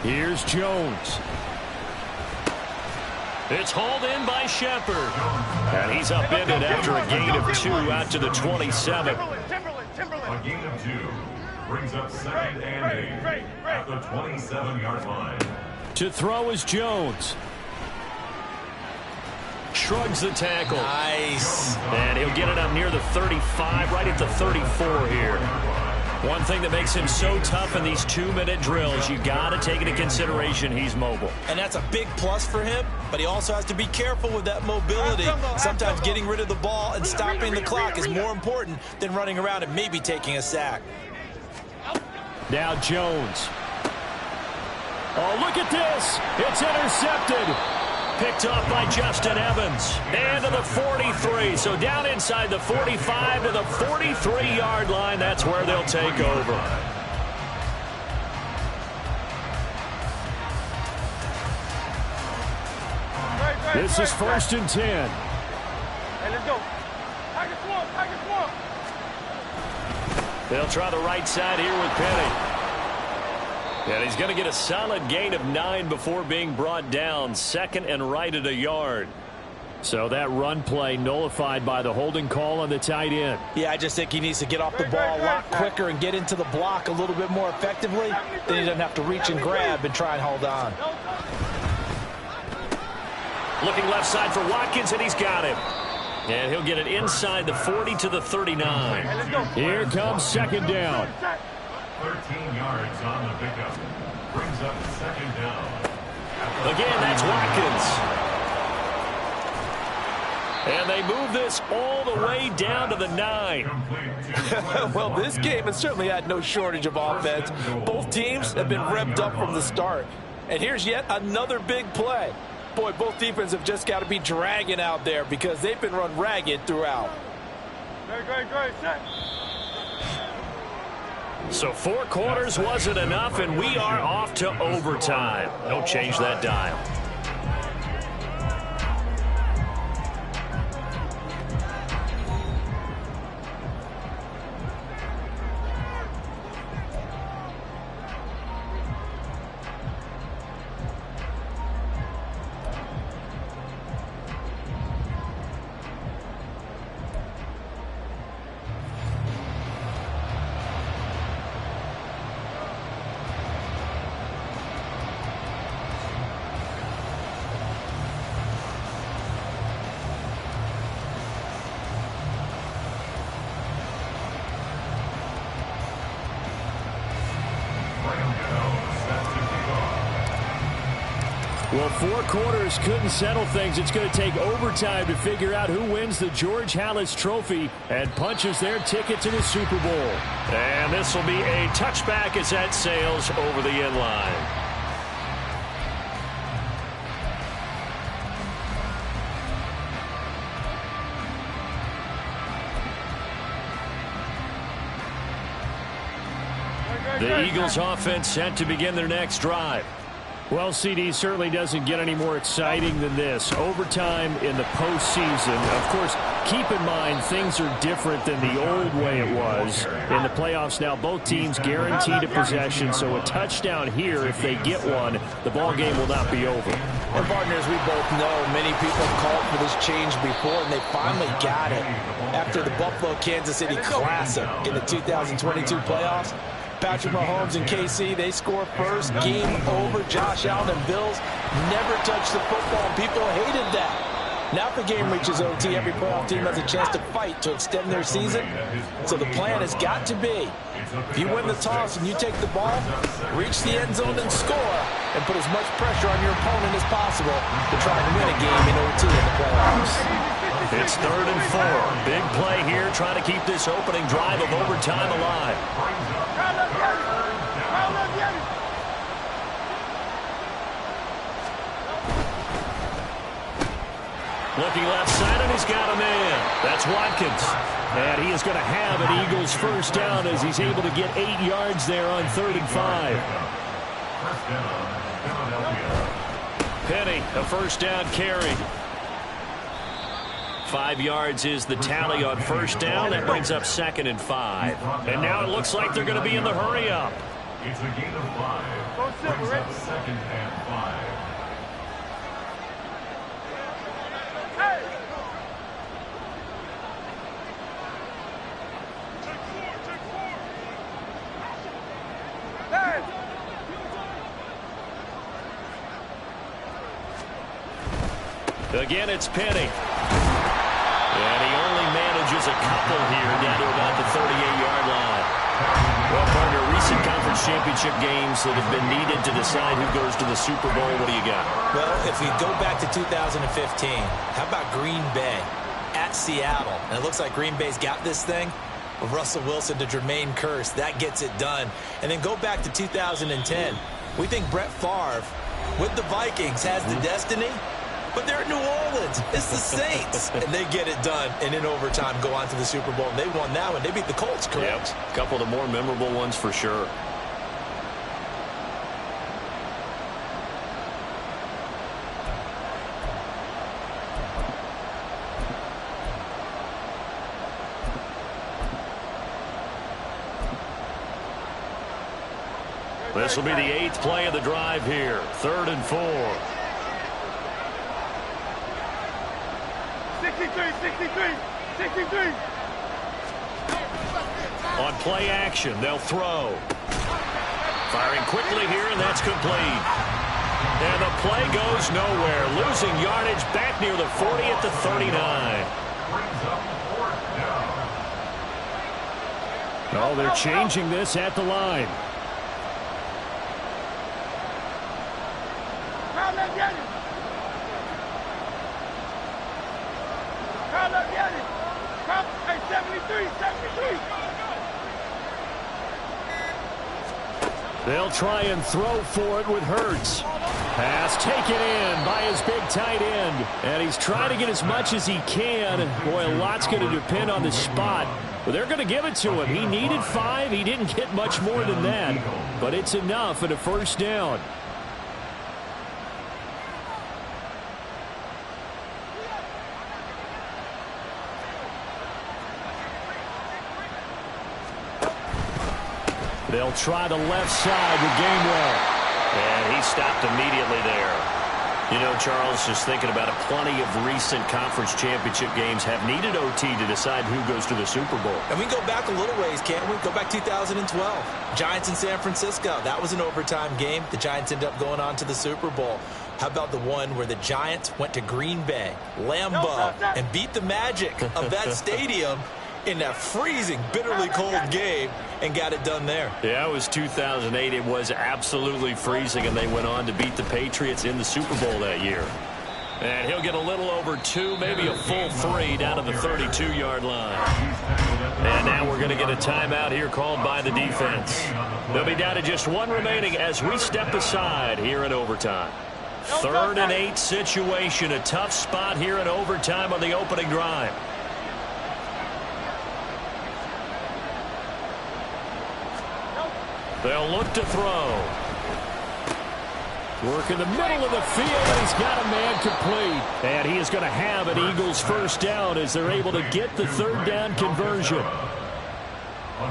Here's Jones. It's hauled in by Shepard. And he's upended after a gain of 2 out to the 27. A gain of 2 brings up second and 8 at the 27-yard line. To throw is Jones. Shrugs the tackle. Nice. And he'll get it up near the 35, right at the 34 here. One thing that makes him so tough in these 2-minute drills, you got to take into consideration he's mobile. And that's a big plus for him, but he also has to be careful with that mobility. Sometimes getting rid of the ball and stopping the clock is more important than running around and maybe taking a sack. Now Jones. Oh, look at this. It's intercepted. Picked off by Justin Evans. And to the 43. So down inside the 45 to the 43-yard line. That's where they'll take over. This is first and 10. Hey, let's go. Tiger swamp. They'll try the right side here with Penny. And he's going to get a solid gain of 9 before being brought down. Second and right at a yard. So that run play nullified by the holding call on the tight end. Yeah, I just think he needs to get off the ball a lot quicker and get into the block a little bit more effectively. Then he doesn't have to reach and grab and try and hold on. Looking left side for Watkins, and he's got him. And he'll get it inside the 40 to the 39. Here comes second down. 13 yards on the pickup. Brings up second down. Again, that's Watkins. And they move this all the way down to the 9. Well, this game has certainly had no shortage of offense. Both teams have been revved up from the start. And here's yet another big play. Boy, both defenses have just got to be dragging out there because they've been run ragged throughout. Great. So 4 quarters wasn't enough, and we are off to overtime. Don't change that dial. Well, 4 quarters couldn't settle things. It's going to take overtime to figure out who wins the George Halas Trophy and punches their ticket to the Super Bowl. And this will be a touchback as that sails over the end line. The Eagles offense set to begin their next drive. Well, CD, certainly doesn't get any more exciting than this. Overtime in the postseason. Of course, keep in mind things are different than the old way it was. In the playoffs now, both teams guaranteed a possession, so a touchdown here, if they get one, the ball game will not be over. And partners, we both know many people called for this change before, and they finally got it. After the Buffalo-Kansas City Classic in the 2022 playoffs, Patrick Mahomes and KC, they score first. Game over. Josh Allen and Bills never touched the football, and people hated that. Now if the game reaches OT, every playoff team has a chance to fight to extend their season. So the plan has got to be, if you win the toss and you take the ball, reach the end zone and score, and put as much pressure on your opponent as possible to try and win a game in OT in the playoffs. It's 3rd and 4. Big play here, trying to keep this opening drive of overtime alive. Looking left side, and he's got him in. That's Watkins. And he is going to have an Eagles first down as he's able to get 8 yards there on 3rd and 5. Penny, a first down carry. 5 yards is the tally on first down. That brings up 2nd and 5. And now it looks like they're going to be in the hurry-up. It's a gain of 5. Brings up 2nd and 5. Again, it's Penny. And he only manages a couple here down to about the 38-yard line. Well, partner, recent conference championship games that have been needed to decide who goes to the Super Bowl. What do you got? Well, if we go back to 2015, how about Green Bay at Seattle? And it looks like Green Bay's got this thing. With Russell Wilson to Jermaine Kearse, that gets it done. And then go back to 2010. We think Brett Favre with the Vikings has the destiny. But they're at New Orleans. It's the Saints. And they get it done. And in overtime, go on to the Super Bowl. And they won that one. They beat the Colts, correct? Yep. A couple of the more memorable ones for sure. This will be the 8th play of the drive here. 3rd and 4. 63, 63, 63. On play action, they'll throw. Firing quickly here, and that's complete. And the play goes nowhere. Losing yardage back near the 40 at the 39. Oh, they're changing this at the line. Hey, 73, 73. They'll try and throw for it with Hurts. Pass taken in by his big tight end. And he's trying to get as much as he can. Boy, a lot's going to depend on the spot. But they're going to give it to him. He needed 5. He didn't get much more than that. But it's enough at a first down. They'll try the left side with Gainwell. And he stopped immediately there. You know, Charles, just thinking about it, plenty of recent conference championship games have needed OT to decide who goes to the Super Bowl. And we go back a little ways, can't we? Go back 2012. Giants in San Francisco. That was an overtime game. The Giants ended up going on to the Super Bowl. How about the one where the Giants went to Green Bay, Lambeau, and beat the Magic of that stadium in that freezing, bitterly cold game and got it done there. Yeah, it was 2008. It was absolutely freezing, and they went on to beat the Patriots in the Super Bowl that year. And he'll get a little over 2, maybe a full 3 down to the 32-yard line. And now we're going to get a timeout here called by the defense. They'll be down to just 1 remaining as we step aside here in overtime. 3rd and 8 situation, a tough spot here in overtime on the opening drive. They'll look to throw. Work in the middle of the field, and he's got a man complete. And he is going to have an Eagles first down as they're able to get the 3rd down conversion. A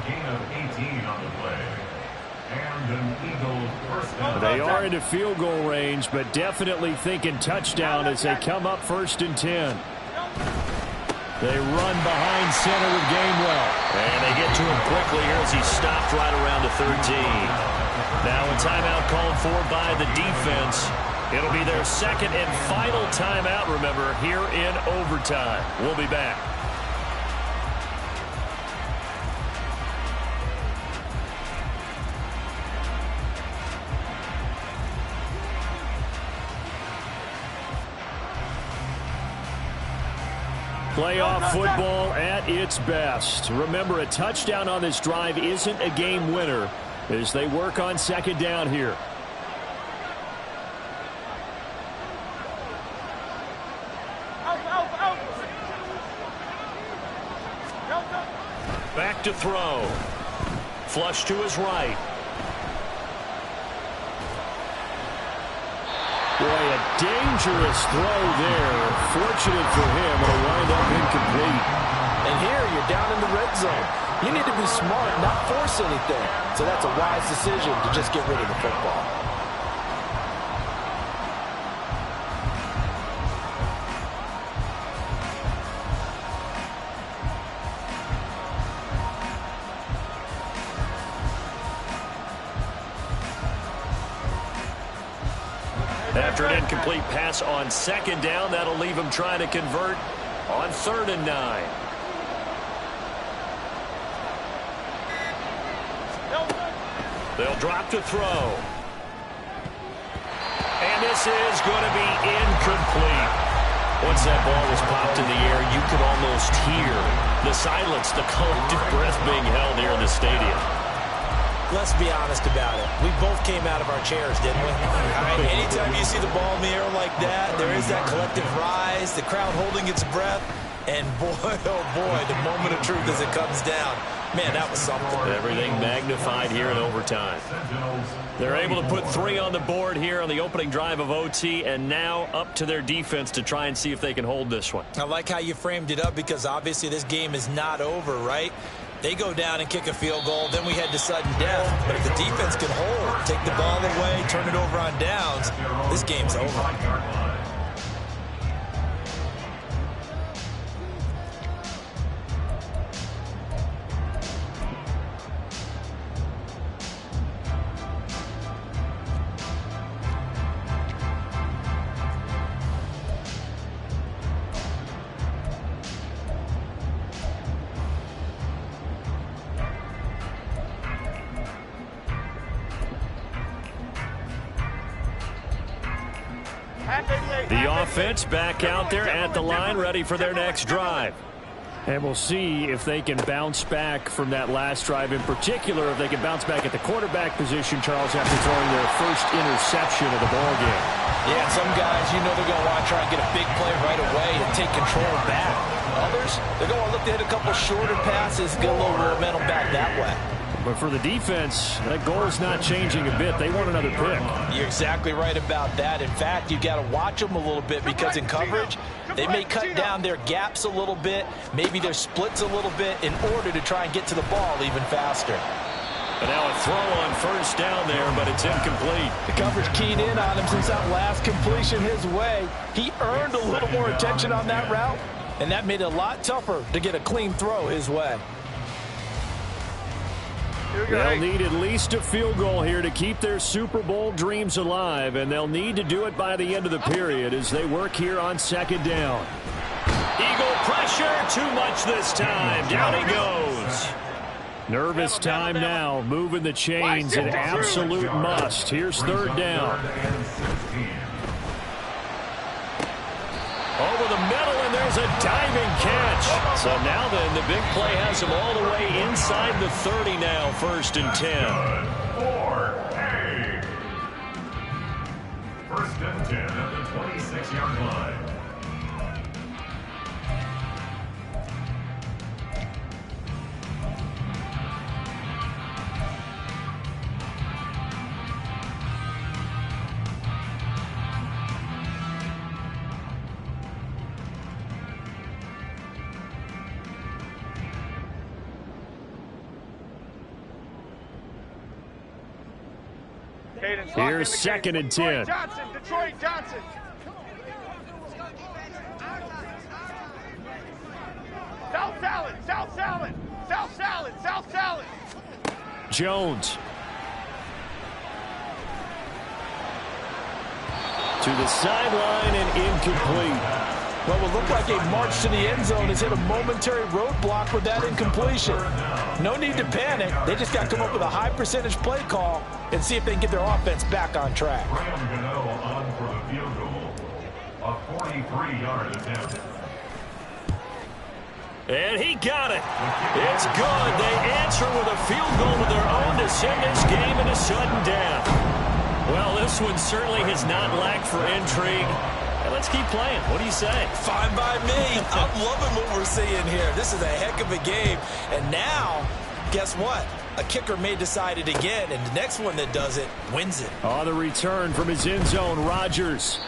gain of 18 on the play. And an Eagles first down. They are into field goal range, but definitely thinking touchdown as they come up 1st and 10. They run behind center with Gainwell. And they get to him quickly here as he stopped right around the 13. Now a timeout called for by the defense. It'll be their 2nd and final timeout, remember, here in overtime. We'll be back. Playoff football at its best. Remember, a touchdown on this drive isn't a game winner as they work on 2nd down here. Back to throw. Flush to his right. Boy, a dangerous throw there. Fortunate for him, it'll wind up incomplete. And here you're down in the red zone. You need to be smart, not force anything. So that's a wise decision to just get rid of the football. After an incomplete pass on 2nd down, that'll leave him trying to convert on 3rd and 9. They'll drop to throw. And this is going to be incomplete. Once that ball was popped in the air, you could almost hear the silence, the collective breath being held here in the stadium. Let's be honest about it. We both came out of our chairs, didn't we? Anytime you see the ball in the air like that, there is that collective rise, the crowd holding its breath, and boy, oh boy, the moment of truth as it comes down. Man, that was something. Everything magnified here in overtime. They're able to put 3 on the board here on the opening drive of OT, and now up to their defense to try and see if they can hold this one. I like how you framed it up because obviously this game is not over, right? They go down and kick a field goal, then we head to sudden death. But if the defense can hold, take the ball away, turn it over on downs, this game's over. The offense back out there at the line, ready for their next drive. And we'll see if they can bounce back from that last drive, in particular, if they can bounce back at the quarterback position, Charles, after throwing their first interception of the ball game. Yeah, some guys, you know, they're going to want to try and get a big play right away and take control back. Others, they're going to look to hit a couple shorter passes, get a little momentum back that way. But for the defense, that goal is not changing a bit. They want another pick. You're exactly right about that. In fact, you've got to watch them a little bit because in coverage, they may cut down their gaps a little bit, maybe their splits a little bit in order to try and get to the ball even faster. And now a throw on first down there, but it's incomplete. The coverage keyed in on him since that last completion his way. He earned a little more attention on that route, and that made it a lot tougher to get a clean throw his way. They'll need at least a field goal here to keep their Super Bowl dreams alive, and they'll need to do it by the end of the period as they work here on second down. Eagle pressure, too much this time. Down he goes. Nervous time now, moving the chains, an absolute must. Here's third down. Over the middle, and there's a diving catch. So now then, the big play has him all the way inside the 30 now, 1st and 10. 4-A. 1st and 10 at the 26-yard line. Here's 2nd and 10. Detroit Johnson. South salad, South salad, South salad, South salad. Jones. To the sideline and incomplete. Well, it looked like a march to the end zone has hit a momentary roadblock with that incompletion. No need to panic. They just got to come up with a high percentage play call and see if they can get their offense back on track. On for the field goal. A 43-yard attempt. And he got it. It's good. They answer with a field goal of their own to send this game into sudden death. Well, this one certainly has not lacked for intrigue. Let's keep playing. What do you say? Fine by me. I'm loving what we're seeing here. This is a heck of a game. And now, guess what? A kicker may decide it again, and the next one that does it wins it. On the return from his end zone, Rodgers.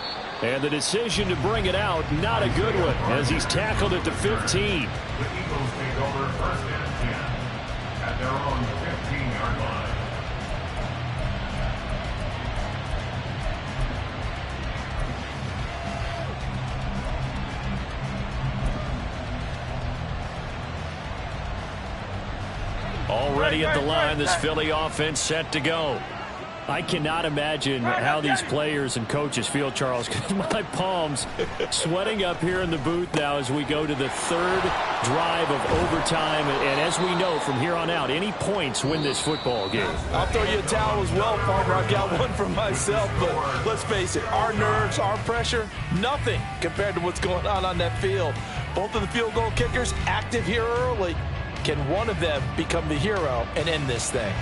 And the decision to bring it out, not a good one, as he's tackled at the 15. The Eagles take over 1st and 10 at their own 15-yard line. Already at the line, this Philly offense set to go. I cannot imagine how these players and coaches feel, Charles, because my palms sweating up here in the booth now as we go to the 3rd drive of overtime. And as we know, from here on out, any points win this football game. I'll throw you a towel as well, Farmer. I've got one for myself, but let's face it, our nerves, our pressure, nothing compared to what's going on that field. Both of the field goal kickers active here early. Can one of them become the hero and end this thing?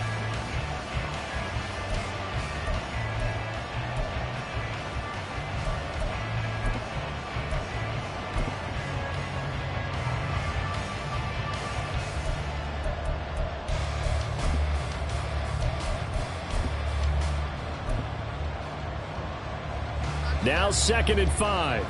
Now 2nd and 5.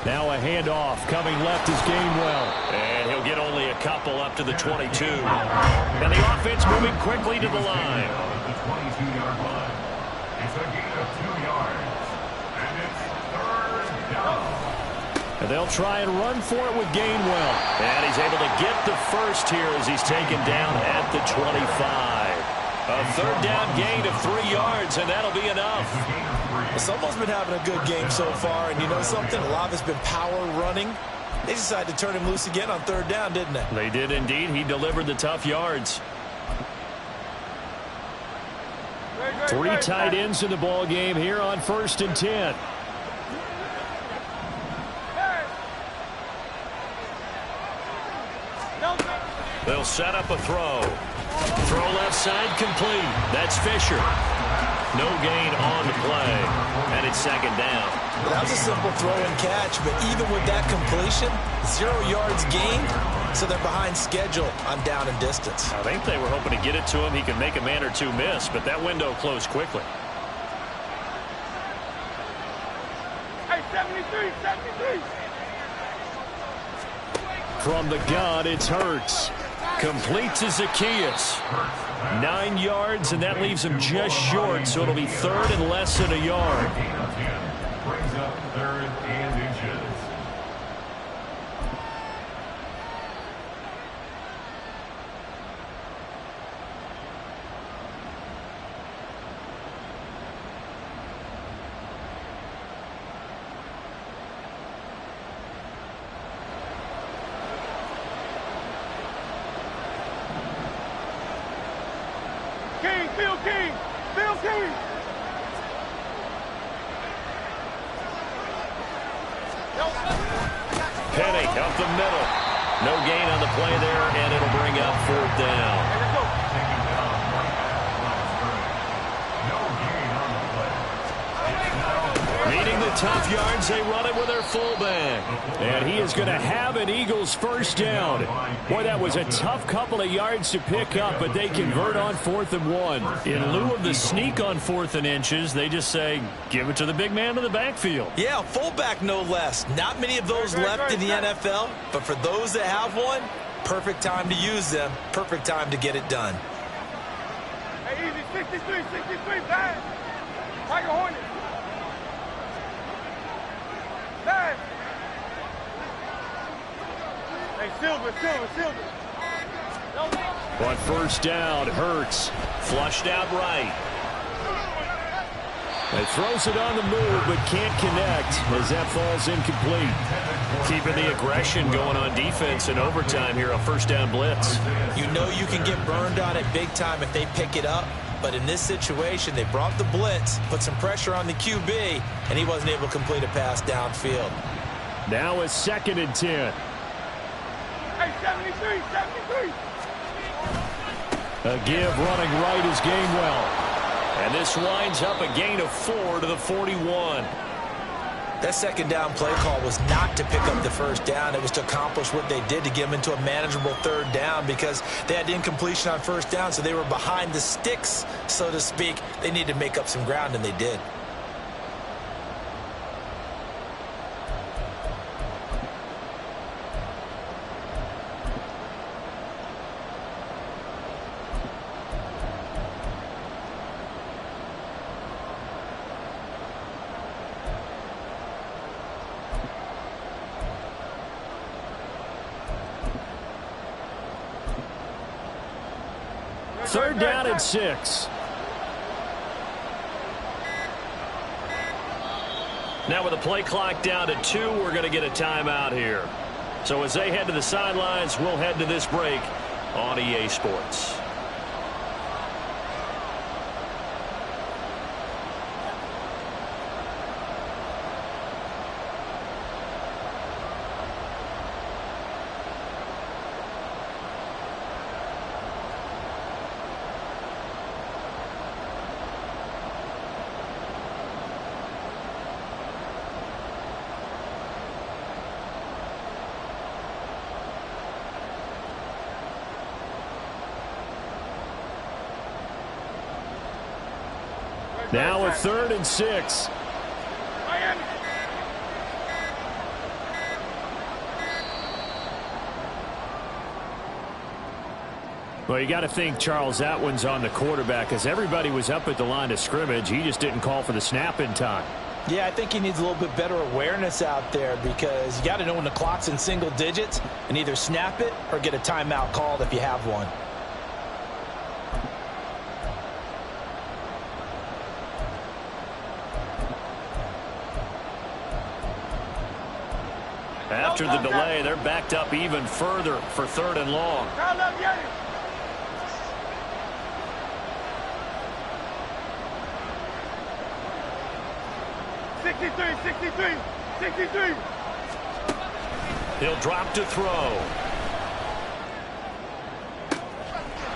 Now a handoff coming left is Gainwell. And he'll get only a couple up to the 22. And the offense moving quickly to the line. The 22-yard line. It's a gain of 2 yards. And it's 3rd down. And they'll try and run for it with Gainwell. And he's able to get the first here as he's taken down at the 25. A 3rd down gain of 3 yards, and that'll be enough. Someone's been having a good game so far, and you know something? A lot of it's been power running. They decided to turn him loose again on 3rd down, didn't they? They did indeed. He delivered the tough yards. 3 tight ends in the ball game here on 1st and 10. They'll set up a throw. Throw left side complete. That's Fisher. No gain on the play. And it's 2nd down. Well, that was a simple throw and catch, but even with that completion, 0 yards gained, so they're behind schedule on down and distance. I think they were hoping to get it to him. He could make a man or two miss, but that window closed quickly. Hey, 73, 73. From the gun, it's Hurts. Complete to Zacchaeus. 9 yards, and that leaves him just short, so it'll be 3rd and less than a yard. Brings up 3rd and inches. King, Phil King, Phil King. Penny up the middle. No gain on the play there, and it'll bring up 4th down. Taken down right at line scrimmage. No gain on the play. It's now Needing the tough yards, they run it with their fullback. And he is going to have an Eagles 1st down. Boy, that was a tough couple of yards to pick up, but they convert on 4th and 1. In lieu of the sneak on 4th and inches, they just say, give it to the big man in the backfield. Yeah, fullback no less. Not many of those left in the NFL, but for those that have one, perfect time to use them. Perfect time to get it done. Hey, easy, 63, 63, pass. Tiger Hornet. Pass. Hey, Silver. On 1st down, Hurts flushed out right. He throws it on the move, but can't connect as that falls incomplete. Keeping the aggression going on defense in overtime here on 1st down blitz. You know you can get burned on it big time if they pick it up. But in this situation, they brought the blitz, put some pressure on the QB, and he wasn't able to complete a pass downfield. Now it's 2nd and 10. Hey, 73, 73. A give running right is Gainwell. And this winds up a gain of 4 to the 41. That 2nd down play call was not to pick up the 1st down. It was to accomplish what they did to get them into a manageable 3rd down because they had incompletion on 1st down, so they were behind the sticks, so to speak. They needed to make up some ground, and they did. Third down and 6. Now with the play clock down to 2, we're going to get a timeout here. So as they head to the sidelines, we'll head to this break on EA Sports. Now a 3rd and 6. Miami. Well, you got to think, Charles, that one's on the quarterback as everybody was up at the line of scrimmage. He just didn't call for the snap in time. Yeah, I think he needs a little bit better awareness out there because you got to know when the clock's in single digits and either snap it or get a timeout called if you have one. After the delay, they're backed up even further for 3rd and long. 63. He'll drop to throw.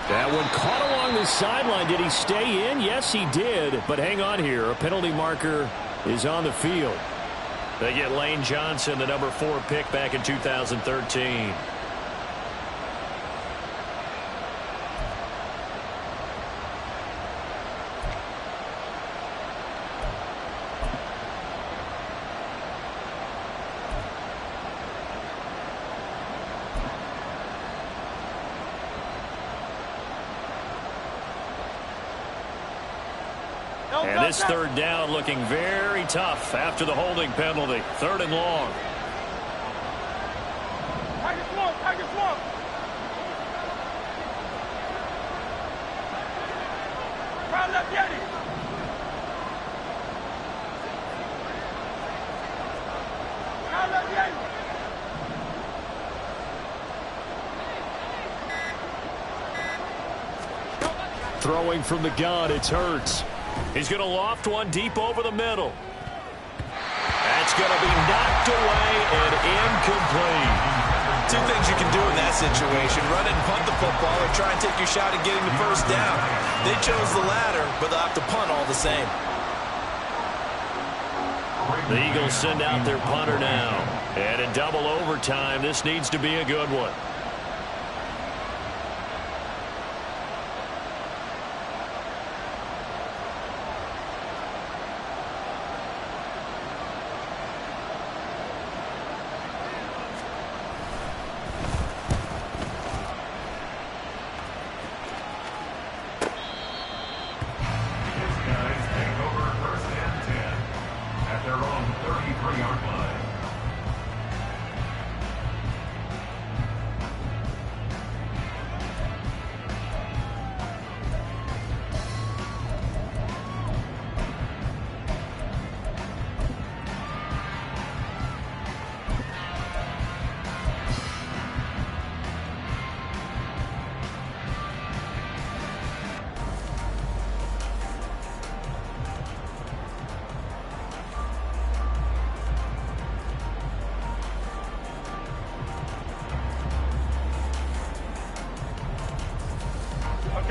That one caught along the sideline. Did he stay in? Yes, he did. But hang on here. A penalty marker is on the field. They get Lane Johnson, the number 4 pick back in 2013. And this 3rd down looking very tough after the holding penalty. 3rd and long. Tiger swamp. Crowd left Yeti. Crowd left Yeti. Throwing from the gun, it's Hurts. He's going to loft one deep over the middle. That's going to be knocked away and incomplete. 2 things you can do in that situation: run and punt the football, or try and take your shot at getting the 1st down. They chose the latter, but they'll have to punt all the same. The Eagles send out their punter now. And in double overtime, this needs to be a good one.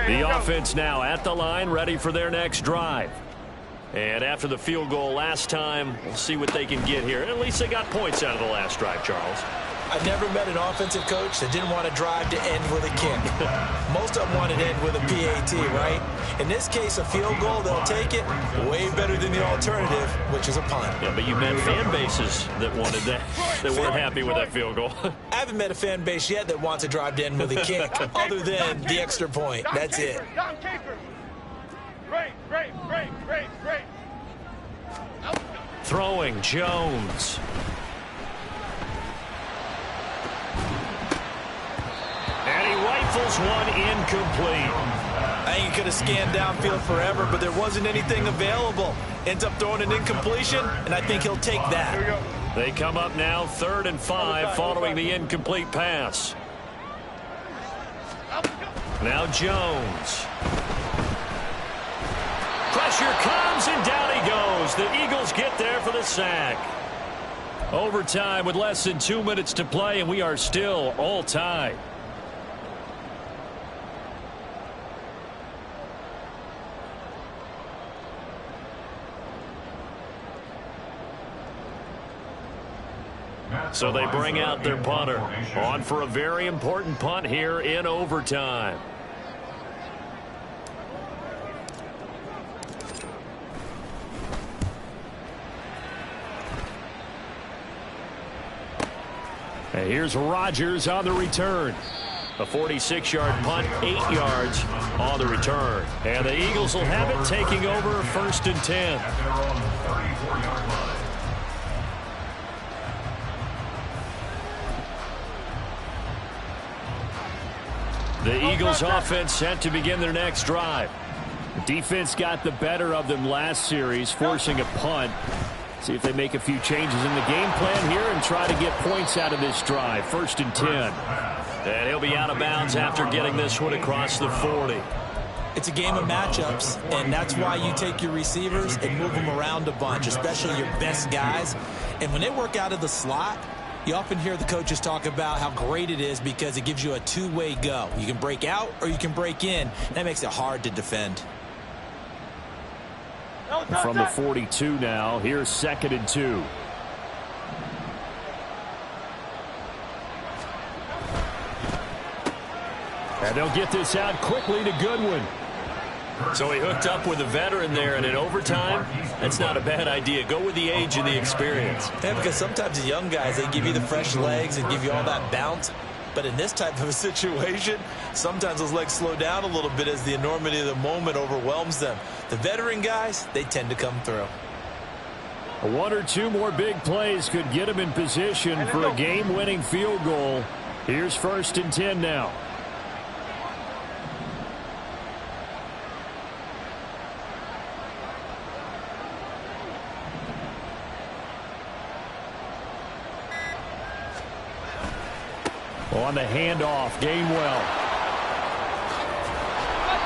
The offense now at the line, ready for their next drive. And after the field goal last time, we'll see what they can get here. At least they got points out of the last drive, Charles. I've never met an offensive coach that didn't want to drive to end with a kick. Most of them want to end with a PAT, right? In this case, a field goal, they'll take it. Way better than the alternative, which is a punt. Yeah, but you met fan bases that wanted that, that weren't happy with that field goal. I haven't met a fan base yet that wants to drive to end with a kick, other than the extra point. That's it. Great. Throwing, Jones. And he rifles one incomplete. I think he could have scanned downfield forever, but there wasn't anything available. Ends up throwing an incompletion, and I think he'll take that. They come up now 3rd and 5 following the incomplete pass. Now Jones. Pressure comes, and down he goes. The Eagles get there for the sack. Overtime with less than 2 minutes to play, and we are still all tied. So they bring out their punter on for a very important punt here in overtime. And here's Rodgers on the return. A 46-yard punt, 8 yards on the return. And the Eagles will have it, taking over 1st and 10. At their own 34-yard line. The Eagles offense set to begin their next drive. The defense got the better of them last series, forcing a punt. See if they make a few changes in the game plan here and try to get points out of this drive. 1st and 10. And he'll be out of bounds after getting this one across the 40. It's a game of matchups, and that's why you take your receivers and move them around a bunch, especially your best guys. And when they work out of the slot, you often hear the coaches talk about how great it is because it gives you a two-way go. You can break out or you can break in. That makes it hard to defend. From the 42 now, here's 2nd and 2. And they'll get this out quickly to Goodwin. So he hooked up with a veteran there, and in overtime, that's not a bad idea. Go with the age and the experience. Yeah, because sometimes the young guys, they give you the fresh legs and give you all that bounce. But in this type of a situation, sometimes those legs slow down a little bit as the enormity of the moment overwhelms them. The veteran guys, they tend to come through. 1 or 2 more big plays could get him in position for a game-winning field goal. Here's 1st and 10 now. On the handoff, Gainwell.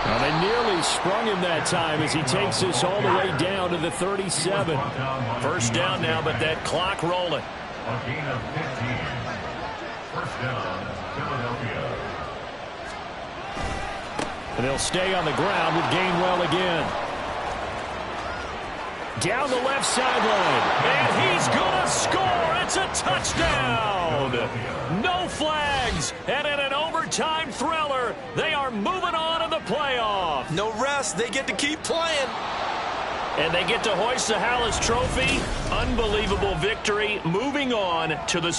Now they nearly sprung him that time as he takes this all the way down to the 37. 1st down now, but that clock rolling. A gain of 15. 1st down, Philadelphia. And they'll stay on the ground with Gainwell again. Down the left sideline. And he's going to score. It's a touchdown. No flags. And in an overtime thriller, they are moving on in the playoff. No rest. They get to keep playing. And they get to hoist the Hallis Trophy. Unbelievable victory. Moving on to the